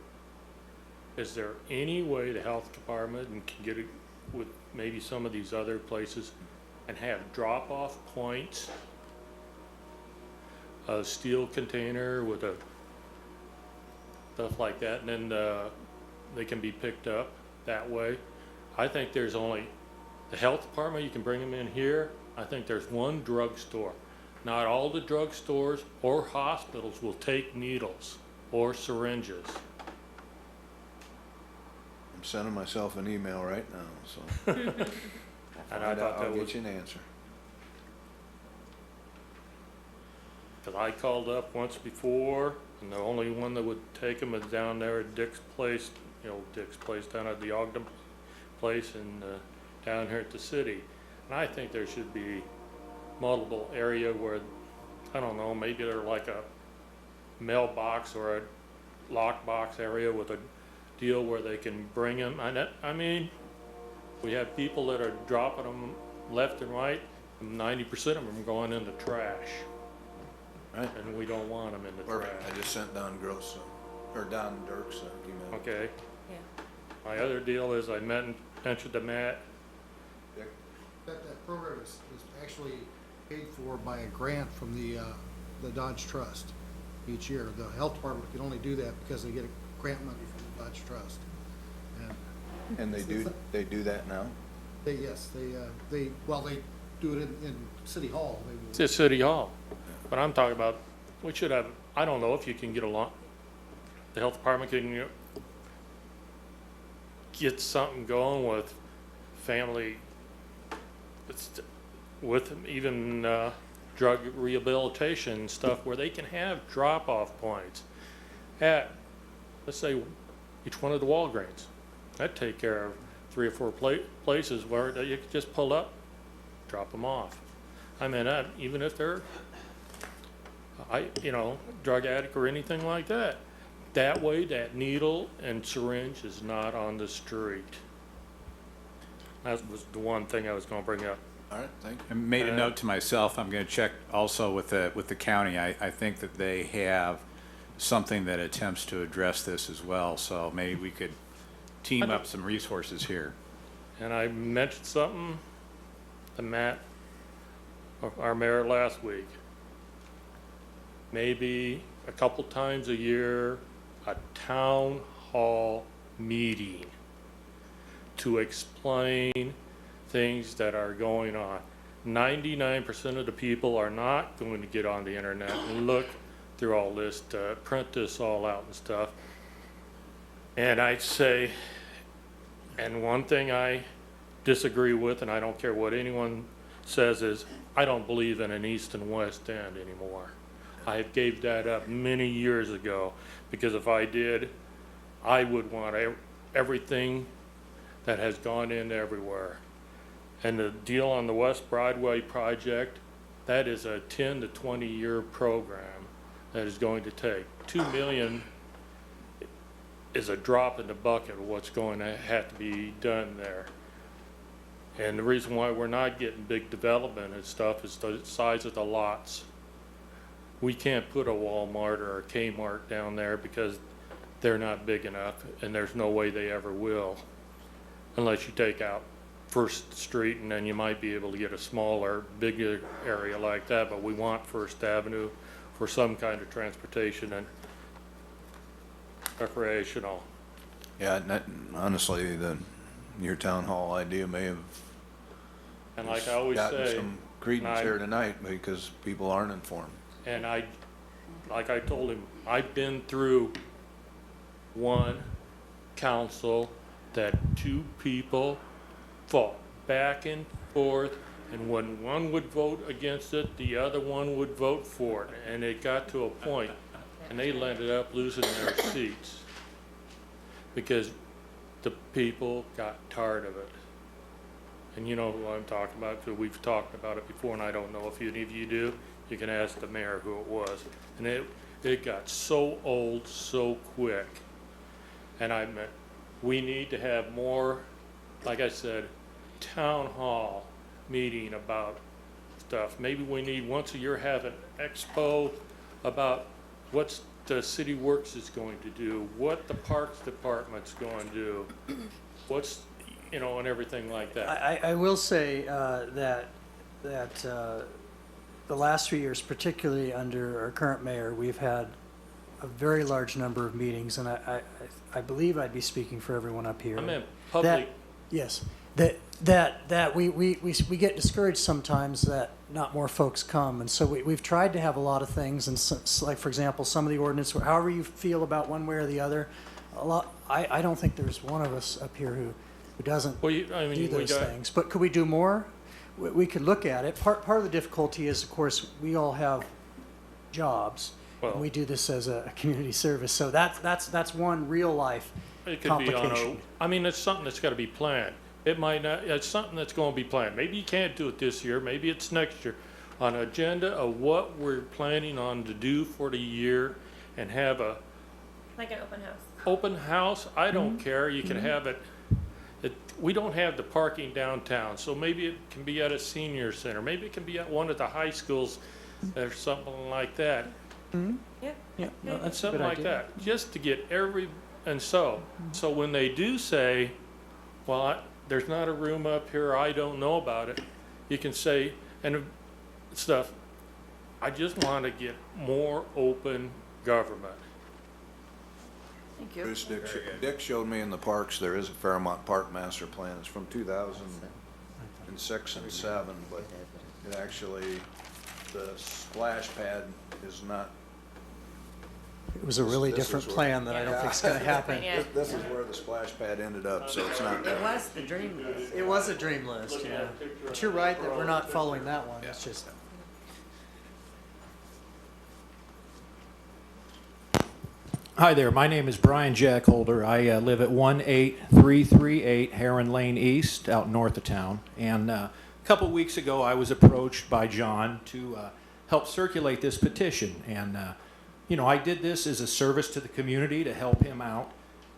Is there any way the health department can get it with maybe some of these other places and have drop-off points? A steel container with a stuff like that, and then they can be picked up that way. I think there's only the health department, you can bring them in here. I think there's one drugstore. Not all the drugstores or hospitals will take needles or syringes.
I'm sending myself an email right now, so.
And I thought that
I'll
was,
get you an answer.
because I called up once before, and the only one that would take them is down there at Dick's Place, you know, Dick's Place down at the Ogden Place and down here at the city. And I think there should be multiple area where, I don't know, maybe they're like a mailbox or a lockbox area with a deal where they can bring them. I mean, we have people that are dropping them left and right, and 90% of them are going in the trash.
Right.
And we don't want them in the
Perfect.
trash.
I just sent Don Gross, or Don Dirk's email.
Okay.
Yeah.
My other deal is I mentioned to Matt,
That program is actually paid for by a grant from the Dodge Trust each year. The health department can only do that because they get a grant money from the Dodge Trust.
And they do that now?
They do it in City Hall. They will-
it's at City Hall. But I'm talking about, we should have, I don't know if you can get along, the health department can get something going with family, with even drug rehabilitation stuff where they can have drop-off points at, let's say, each one of the Walgreens. That'd take care of 3 or 4 places where you could just pull up, drop them off. I mean, even if they're, drug addict or anything like that. That way, that needle and syringe is not on the street. That was the one thing I was gonna bring up.
All right, thank you.
I made a note to myself, I'm gonna check also with the county. I think that they have something that attempts to address this as well, so maybe we could team up some resources here.
And I mentioned something to Matt, our mayor, last week. Maybe a couple times a year, a town hall meeting to explain things that are going on. 99% of the people are not going to get on the internet and look through all this to print this all out and stuff. And I'd say, and one thing I disagree with, and I don't care what anyone says, is I don't believe in an East and West End anymore. I gave that up many years ago, because if I did, I would want everything that has gone in everywhere. And the deal on the West Broadway project, that is a 10 to 20 year program that is going to take. $2 million is a drop in the bucket of what's going to have to be done there. And the reason why we're not getting big development and stuff is the size of the lots. We can't put a Walmart or a Kmart down there because they're not big enough, and there's no way they ever will, unless you take out First Street, and then you might be able to get a smaller, bigger area like that. But we want First Avenue for some kind of transportation and recreational.
Yeah, honestly, your town hall idea may have
And like I always
gotten
say,
some credence here tonight because people aren't informed.
and like I told him, I've been through one council that two people fought back and forth, and when one would vote against it, the other one would vote for it, and it got to a point, and they ended up losing their seats because the people got tired of it. And you know who I'm talking about, because we've talked about it before, and I don't know if any of you do. You can ask the mayor who it was. And it got so old so quick. And I meant, we need to have more, like I said, town hall meeting about stuff. Maybe we need once a year have an expo about what's the city works is going to do, what the parks department's going to do, what's, you know, and everything like that.
I will say that the last 3 years, particularly under our current mayor, we've had a very large number of meetings, and I believe I'd be speaking for everyone up here.
I meant public.
Yes, that we get discouraged sometimes that not more folks come, and so we've tried to have a lot of things, and like for example, some of the ordinance, however you feel about one way or the other, I don't think there's one of us up here who doesn't do those things. But could we do more? We could look at it. Part of the difficulty is, of course, we all have jobs. And we do this as a community service, so that's one real life complication.
I mean, it's something that's got to be planned. It might not. It's something that's going to be planned. Maybe you can't do it this year. Maybe it's next year. On an agenda of what we're planning on to do for the year, and have a
like an open house.
Open house. I don't care. You can have it. We don't have the parking downtown, so maybe it can be at a senior center. Maybe it can be at one of the high schools, or something like that.
Yeah.
No, that's
something
a good
like
idea.
that, just to get so when they do say, well, there's not a room up here, I don't know about it, you can say, and stuff, I just want to get more open government.
Thank you.
Bruce, Dick showed me in the parks, there is a Fairmont Park Master Plan. It's from 2006 and 7, but it actually, the splash pad is not.
It was a really different plan that I don't think is going to happen.
This is where the splash pad ended up, so it's not.
It was the dream list.
It was a dream list, yeah. But you're right that we're not following that one. It's just.
Hi there, my name is Brian Jackholder. I live at 18338 Heron Lane East, out north of town. And a couple weeks ago, I was approached by John to help circulate this petition. And, you know, I did this as a service to the community to help him out.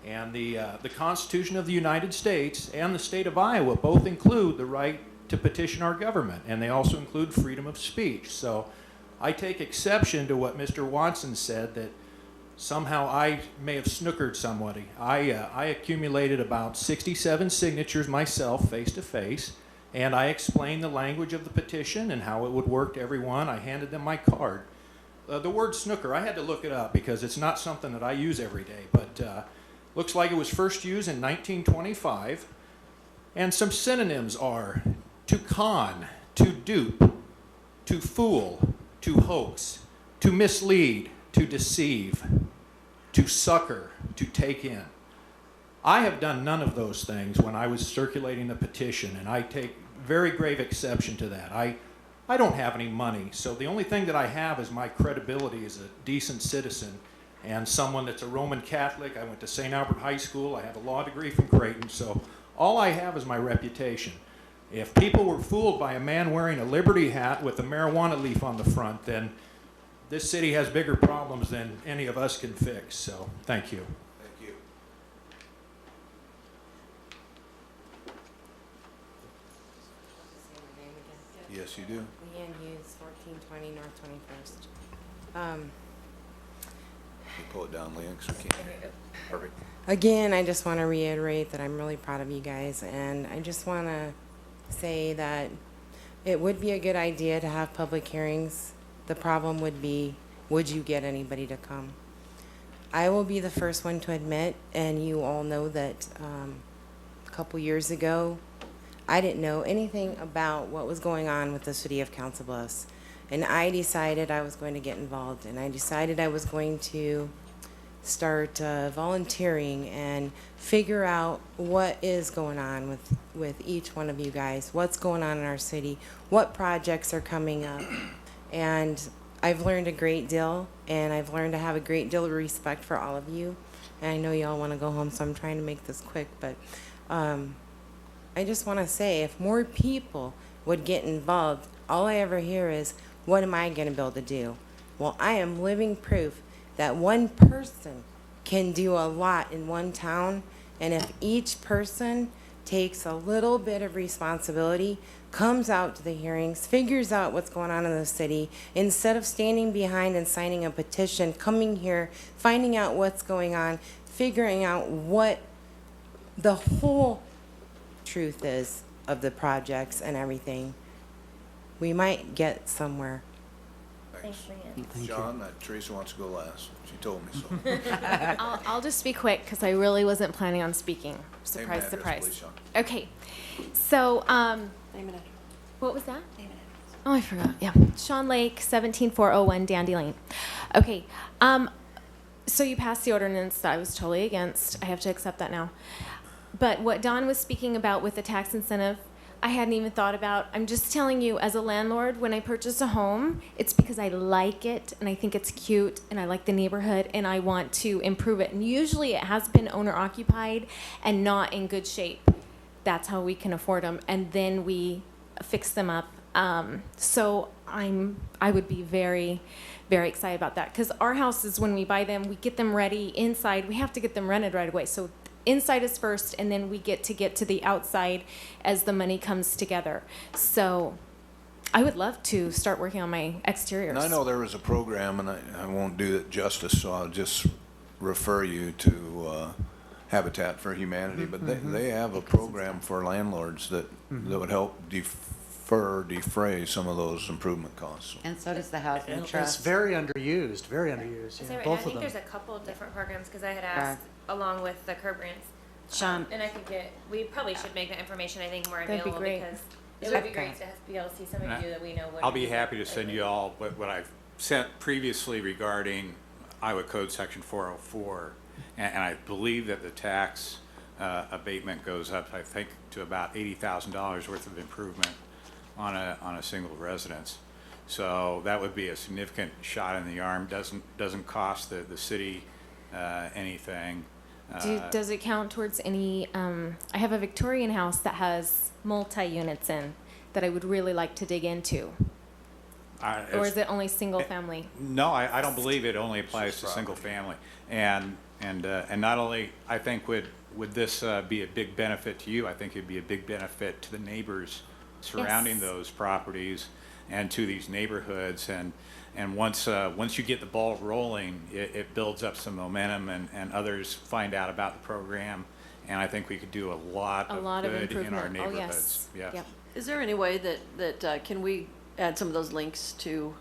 And the Constitution of the United States and the state of Iowa both include the right to petition our government. And they also include freedom of speech. So I take exception to what Mr. Watson said, that somehow I may have snookered somebody. I accumulated about 67 signatures myself, face to face, and I explained the language of the petition and how it would work to everyone. I handed them my card. The word snooker, I had to look it up because it's not something that I use every day, but looks like it was first used in 1925. And some synonyms are to con, to dupe, to fool, to hoax, to mislead, to deceive, to succor, to take in. I have done none of those things when I was circulating the petition, and I take very grave exception to that. I don't have any money, so the only thing that I have is my credibility as a decent citizen and someone that's a Roman Catholic. I went to St. Albert High School. I have a law degree from Creighton, so all I have is my reputation. If people were fooled by a man wearing a Liberty hat with a marijuana leaf on the front, then this city has bigger problems than any of us can fix, so thank you.
Thank you. Yes, you do.
Leanne Hughes, 1420 North 21st.
You pull it down, Leanne, 'cause we can't hear you. Perfect.
Again, I just want to reiterate that I'm really proud of you guys, and I just want to say that it would be a good idea to have public hearings. The problem would be, would you get anybody to come? I will be the first one to admit, and you all know that a couple years ago, I didn't know anything about what was going on with the city of Council Bluffs. And I decided I was going to get involved, and I decided I was going to start volunteering and figure out what is going on with each one of you guys, what's going on in our city, what projects are coming up. And I've learned a great deal, and I've learned to have a great deal of respect for all of you. And I know you all want to go home, so I'm trying to make this quick, but I just want to say, if more people would get involved, all I ever hear is, what am I going to be able to do? Well, I am living proof that one person can do a lot in one town, and if each person takes a little bit of responsibility, comes out to the hearings, figures out what's going on in the city, instead of standing behind and signing a petition, coming here, finding out what's going on, figuring out what the whole truth is of the projects and everything, we might get somewhere.
Thanks.
Thanks,
John, Teresa wants to go last. She told me so.
I'll just be quick because I really wasn't planning on speaking. Surprise,
Name and address,
surprise.
please, Sean.
Okay, so
Name and address.
what was that?
Name and address.
Oh, I forgot. Yeah, Sean Lake, 17401 Dandy Lane. Okay, so you passed the ordinance that I was totally against. I have to accept that now. But what Don was speaking about with the tax incentive, I hadn't even thought about. I'm just telling you, as a landlord, when I purchase a home, it's because I like it and I think it's cute and I like the neighborhood and I want to improve it. And usually it has been owner occupied and not in good shape. That's how we can afford them. And then we fix them up. So I would be very, very excited about that. Because our houses, when we buy them, we get them ready inside. We have to get them rented right away. So inside is first, and then we get to the outside as the money comes together. So I would love to start working on my exteriors.
And I know there was a program, and I won't do it justice, so I'll just refer you to Habitat for Humanity. But they have a program for landlords that would help defray some of those improvement costs.
And so does the Housing
And it's
Trust.
very underused, very underused.
Is
Yeah,
that right?
both
I
of
think
them.
there's a couple of different programs because I had asked along with the curb grants.
Sean.
And I think we probably should make that information, I think, more
That'd be
available
great.
because it would be great to be able to see somebody do that we know what.
I'll
it
be
is.
happy to send you all what I've sent previously regarding Iowa Code Section 404. And I believe that the tax abatement goes up, I think, to about $80,000 worth of improvement on a single residence. So that would be a significant shot in the arm. Doesn't cost the city anything.
Does it count towards any, I have a Victorian house that has multi-units in that I would really like to dig into. Or is it only single family?
No, I don't believe it only applies to single family. And not only, I think would this be a big benefit to you, I think it'd be a big benefit to the neighbors surrounding those properties and to these neighborhoods. And once you get the ball rolling, it builds up some momentum, and others find out about the program. And I think we could do a lot of good in our neighborhoods.
Oh, yes.
Yeah.
Yep.
Is there any way that can we add some of those links to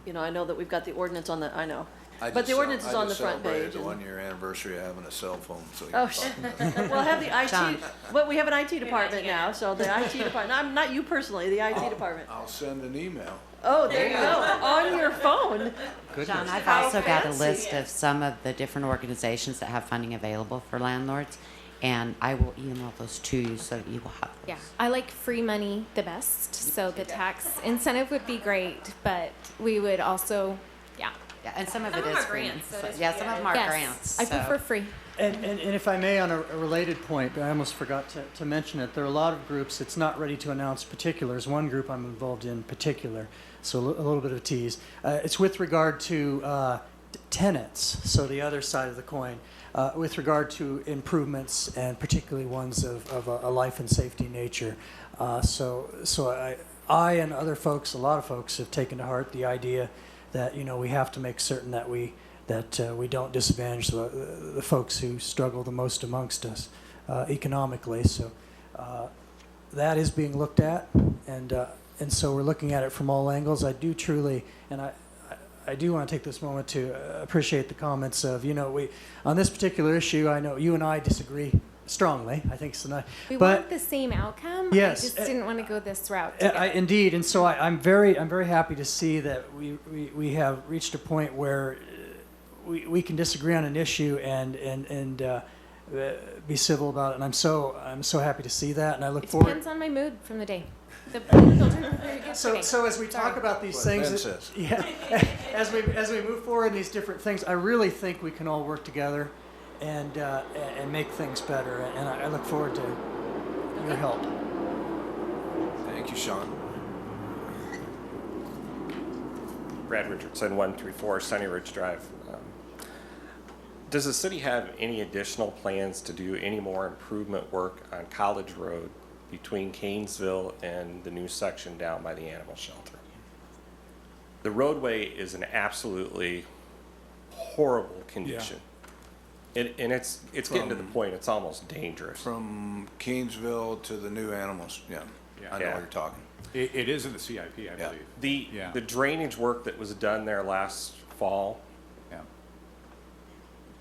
you know, I know that we've got the ordinance on the, I know.
I
But
just
the ordinance
cel-
is
I
on the
just
front
celebrated
page.
the
and-
1 year anniversary of having a cell phone, so you
Oh,
can talk to me.
We'll have the
John.
IT, but we have an IT department now, so the IT department, not you personally, the IT department.
I'll send an email.
Oh, there you go, on your phone.
John, I've
How
also got a
fancy.
list of some of the different organizations that have funding available for landlords, and I will email those to you so that you will have those.
Yeah, I like free money the best, so the tax incentive would be great, but we would also, yeah.
Yeah, and some of
Some
it
of
is
them are
free.
grants, so it is
Yeah,
free,
some of
yeah.
them are
Yes,
grants.
I
so-
prefer free.
And if I may, on a related point, I almost forgot to mention it, there are a lot of groups, it's not ready to announce particulars. One group I'm involved in particular, so a little bit of a tease. It's with regard to tenants, so the other side of the coin, with regard to improvements and particularly ones of a life and safety nature. So I and other folks, a lot of folks have taken to heart the idea that, you know, we have to make certain that we don't disadvantage the folks who struggle the most amongst us economically. So that is being looked at, and so we're looking at it from all angles. I do truly, and I do want to take this moment to appreciate the comments of, you know, on this particular issue, I know you and I disagree strongly. I think so.
We
But
want the same outcome.
Yes,
I just didn't want to go this route. together.
indeed, and so I'm very happy to see that we have reached a point where we can disagree on an issue and be civil about it, and I'm so happy to see that, and I look
It
forward.
depends on my mood from the day. The children are very good today.
So as we talk about these
What
things,
Ben says.
yeah, as we move forward in these different things, I really think we can all work together and make things better, and I look forward to your help.
Thank you, Sean.
Brad Richardson, 134 Sunny Ridge Drive. Does the city have any additional plans to do any more improvement work on College Road between Canesville and the new section down by the animal shelter? The roadway is in absolutely horrible condition. And it's getting to the point, it's almost dangerous.
From Canesville to the new animals, yeah. I know
Yeah.
what you're talking.
It is in the CIP, I
Yeah.
believe.
The drainage work that was done there last fall,
Yeah.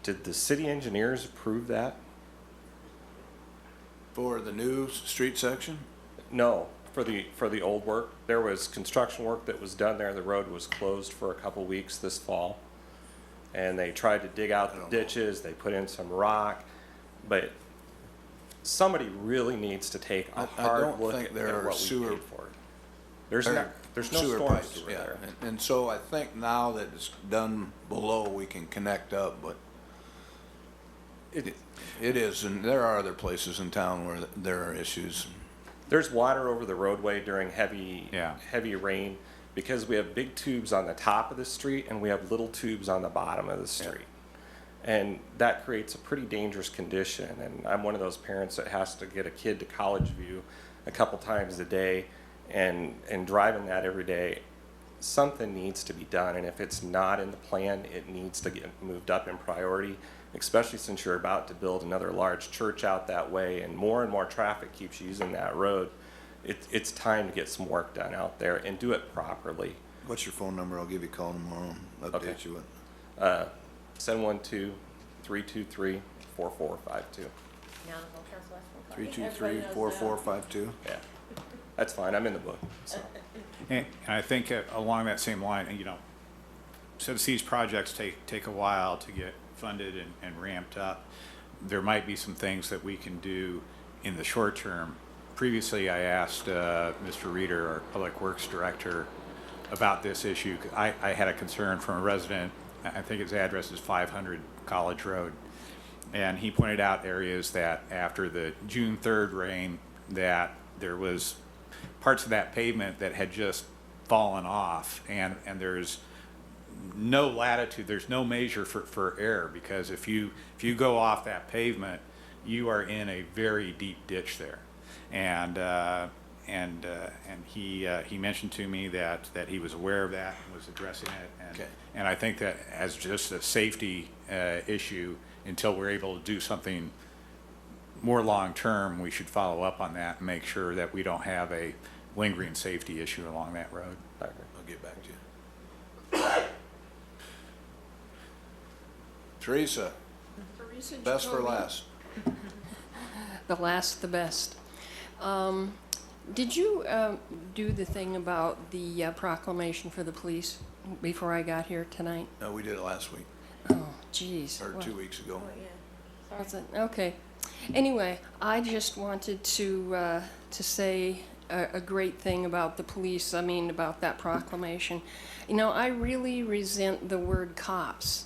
did the city engineers approve that?
For the new street section?
No, for the old work. There was construction work that was done there. The road was closed for a couple weeks this fall. And they tried to dig out the ditches, they put in some rock, but somebody really needs to take a hard look at
there are
what we
sewer.
paid for it. There's no
sewer
storm
pipes,
sewer
yeah.
there.
And so I think now that it's done below, we can connect up, but it is, and there are other places in town where there are issues.
There's water over the roadway during heavy rain because we have big tubes on the top of the street and we have little tubes on the bottom of the street. And that creates a pretty dangerous condition. And I'm one of those parents that has to get a kid to College View a couple times a day, and driving that every day. Something needs to be done, and if it's not in the plan, it needs to get moved up in priority, especially since you're about to build another large church out that way and more traffic keeps using that road. It's time to get some work done out there and do it properly.
What's your phone number? I'll give you a call tomorrow, update you with.
712-323-4452.
Now the whole council has one call.
323-4452.
Yeah, that's fine, I'm in the book, so.
And I think along that same line, since these projects take a while to get funded and ramped up, there might be some things that we can do in the short term. Previously, I asked Mr. Reeder, our Public Works Director, about this issue. I had a concern from a resident. I think his address is 500 College Road. And he pointed out areas that after the June 3rd rain, that there was parts of that pavement that had just fallen off, and there's no latitude, there's no measure for error, because if you go off that pavement, you are in a very deep ditch there. And he mentioned to me that he was aware of that and was addressing it, and I think that as just a safety issue, until we're able to do something more long-term, we should follow up on that and make sure that we don't have a lingering safety issue along that road.
I'll get back to you. Teresa,
Teresa
best for
Jacoby.
last.
The last, the best. Did you do the thing about the proclamation for the police before I got here tonight?
No, we did it last week,
Oh, geez.
or
Well,
2 weeks ago.
was it? Okay. Anyway, I just wanted to say a great thing about the police, I mean, about that proclamation. You know, I really resent the word cops,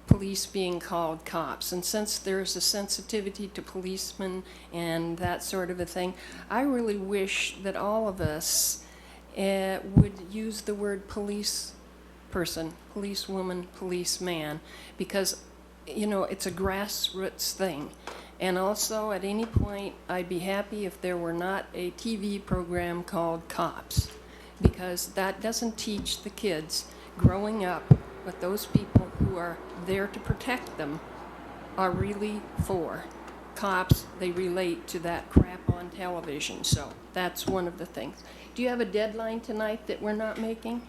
police being called cops. And since there's a sensitivity to policemen and that sort of a thing, I really wish that all of us would use the word police person, policewoman, policeman, because, you know, it's a grassroots thing. And also, at any point, I'd be happy if there were not a TV program called Cops, because that doesn't teach the kids growing up what those people who are there to protect them are really for. Cops, they relate to that crap on television, so that's one of the things. Do you have a deadline tonight that we're not making?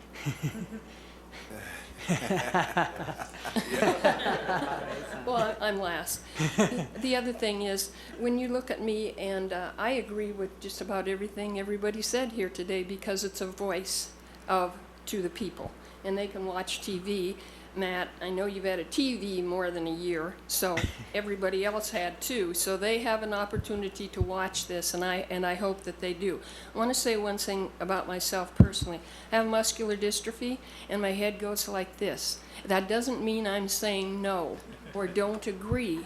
Well, I'm last. The other thing is, when you look at me, and I agree with just about everything everybody said here today, because it's a voice to the people, and they can watch TV. Matt, I know you've had a TV more than a year, so everybody else had too. So they have an opportunity to watch this, and I hope that they do. I want to say one thing about myself personally. I have muscular dystrophy, and my head goes like this. That doesn't mean I'm saying no or don't agree.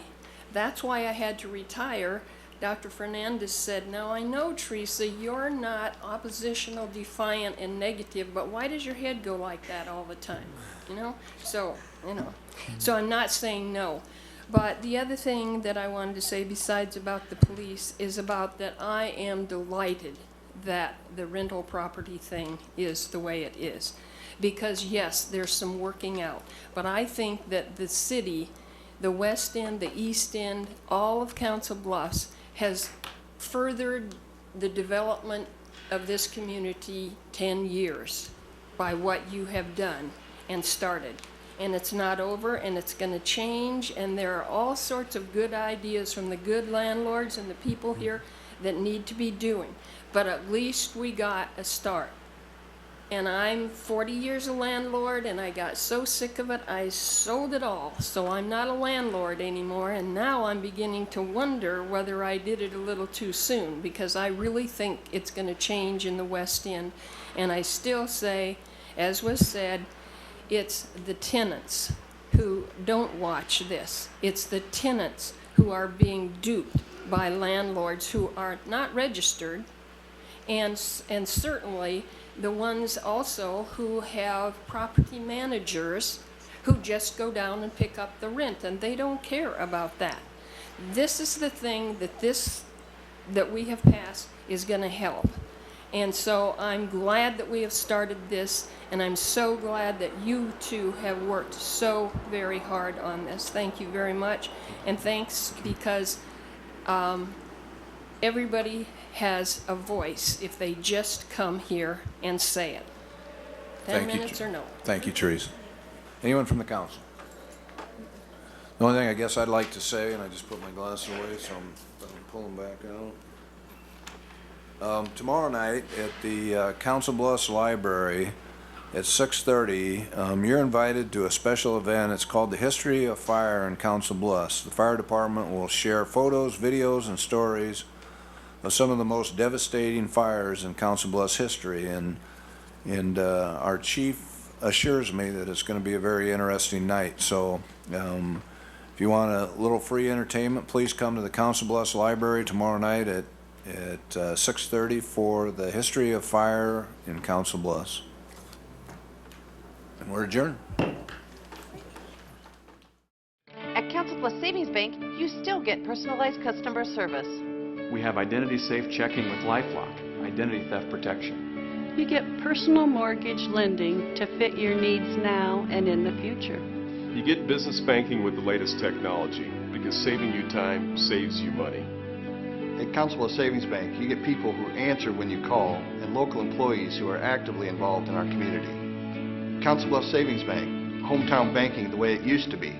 That's why I had to retire. Dr. Fernandez said, now I know, Teresa, you're not oppositional, defiant, and negative, but why does your head go like that all the time? You know? So, so I'm not saying no. But the other thing that I wanted to say besides about the police is about that I am delighted that the rental property thing is the way it is. Because yes, there's some working out, but I think that the city, the West End, the East End, all of Council Bluffs has furthered the development of this community 10 years by what you have done and started. And it's not over, and it's going to change, and there are all sorts of good ideas from the good landlords and the people here that need to be doing. But at least we got a start. And I'm 40 years a landlord, and I got so sick of it, I sold it all. So I'm not a landlord anymore, and now I'm beginning to wonder whether I did it a little too soon, because I really think it's going to change in the West End. And I still say, as was said, it's the tenants who don't watch this. It's the tenants who are being duped by landlords who are not registered, and certainly the ones also who have property managers who just go down and pick up the rent, and they don't care about that. This is the thing that we have passed is going to help. And so I'm glad that we have started this, and I'm so glad that you two have worked so very hard on this. Thank you very much, and thanks because everybody has a voice if they just come here and say it. 10 minutes or no.
Thank you, Teresa. Anyone from the council? The only thing I guess I'd like to say, and I just put my glasses away, so I'm pulling back out. Tomorrow night at the Council Bluffs Library at 6:30, you're invited to a special event. It's called The History of Fire in Council Bluffs. The fire department will share photos, videos, and stories of some of the most devastating fires in Council Bluffs history, and our chief assures me that it's going to be a very interesting night. So if you want a little free entertainment, please come to the Council Bluffs Library tomorrow night at 6:30 for the history of fire in Council Bluffs. And we're adjourned.
At Council Plus Savings Bank, you still get personalized customer service.
We have identity-safe checking with LifeLock, identity theft protection.
You get personal mortgage lending to fit your needs now and in the future.
You get business banking with the latest technology because saving you time saves you money.
At Councl Savings Bank, you get people who answer when you call and local employees who are actively involved in our community. Councl Savings Bank, hometown banking the way it used to be.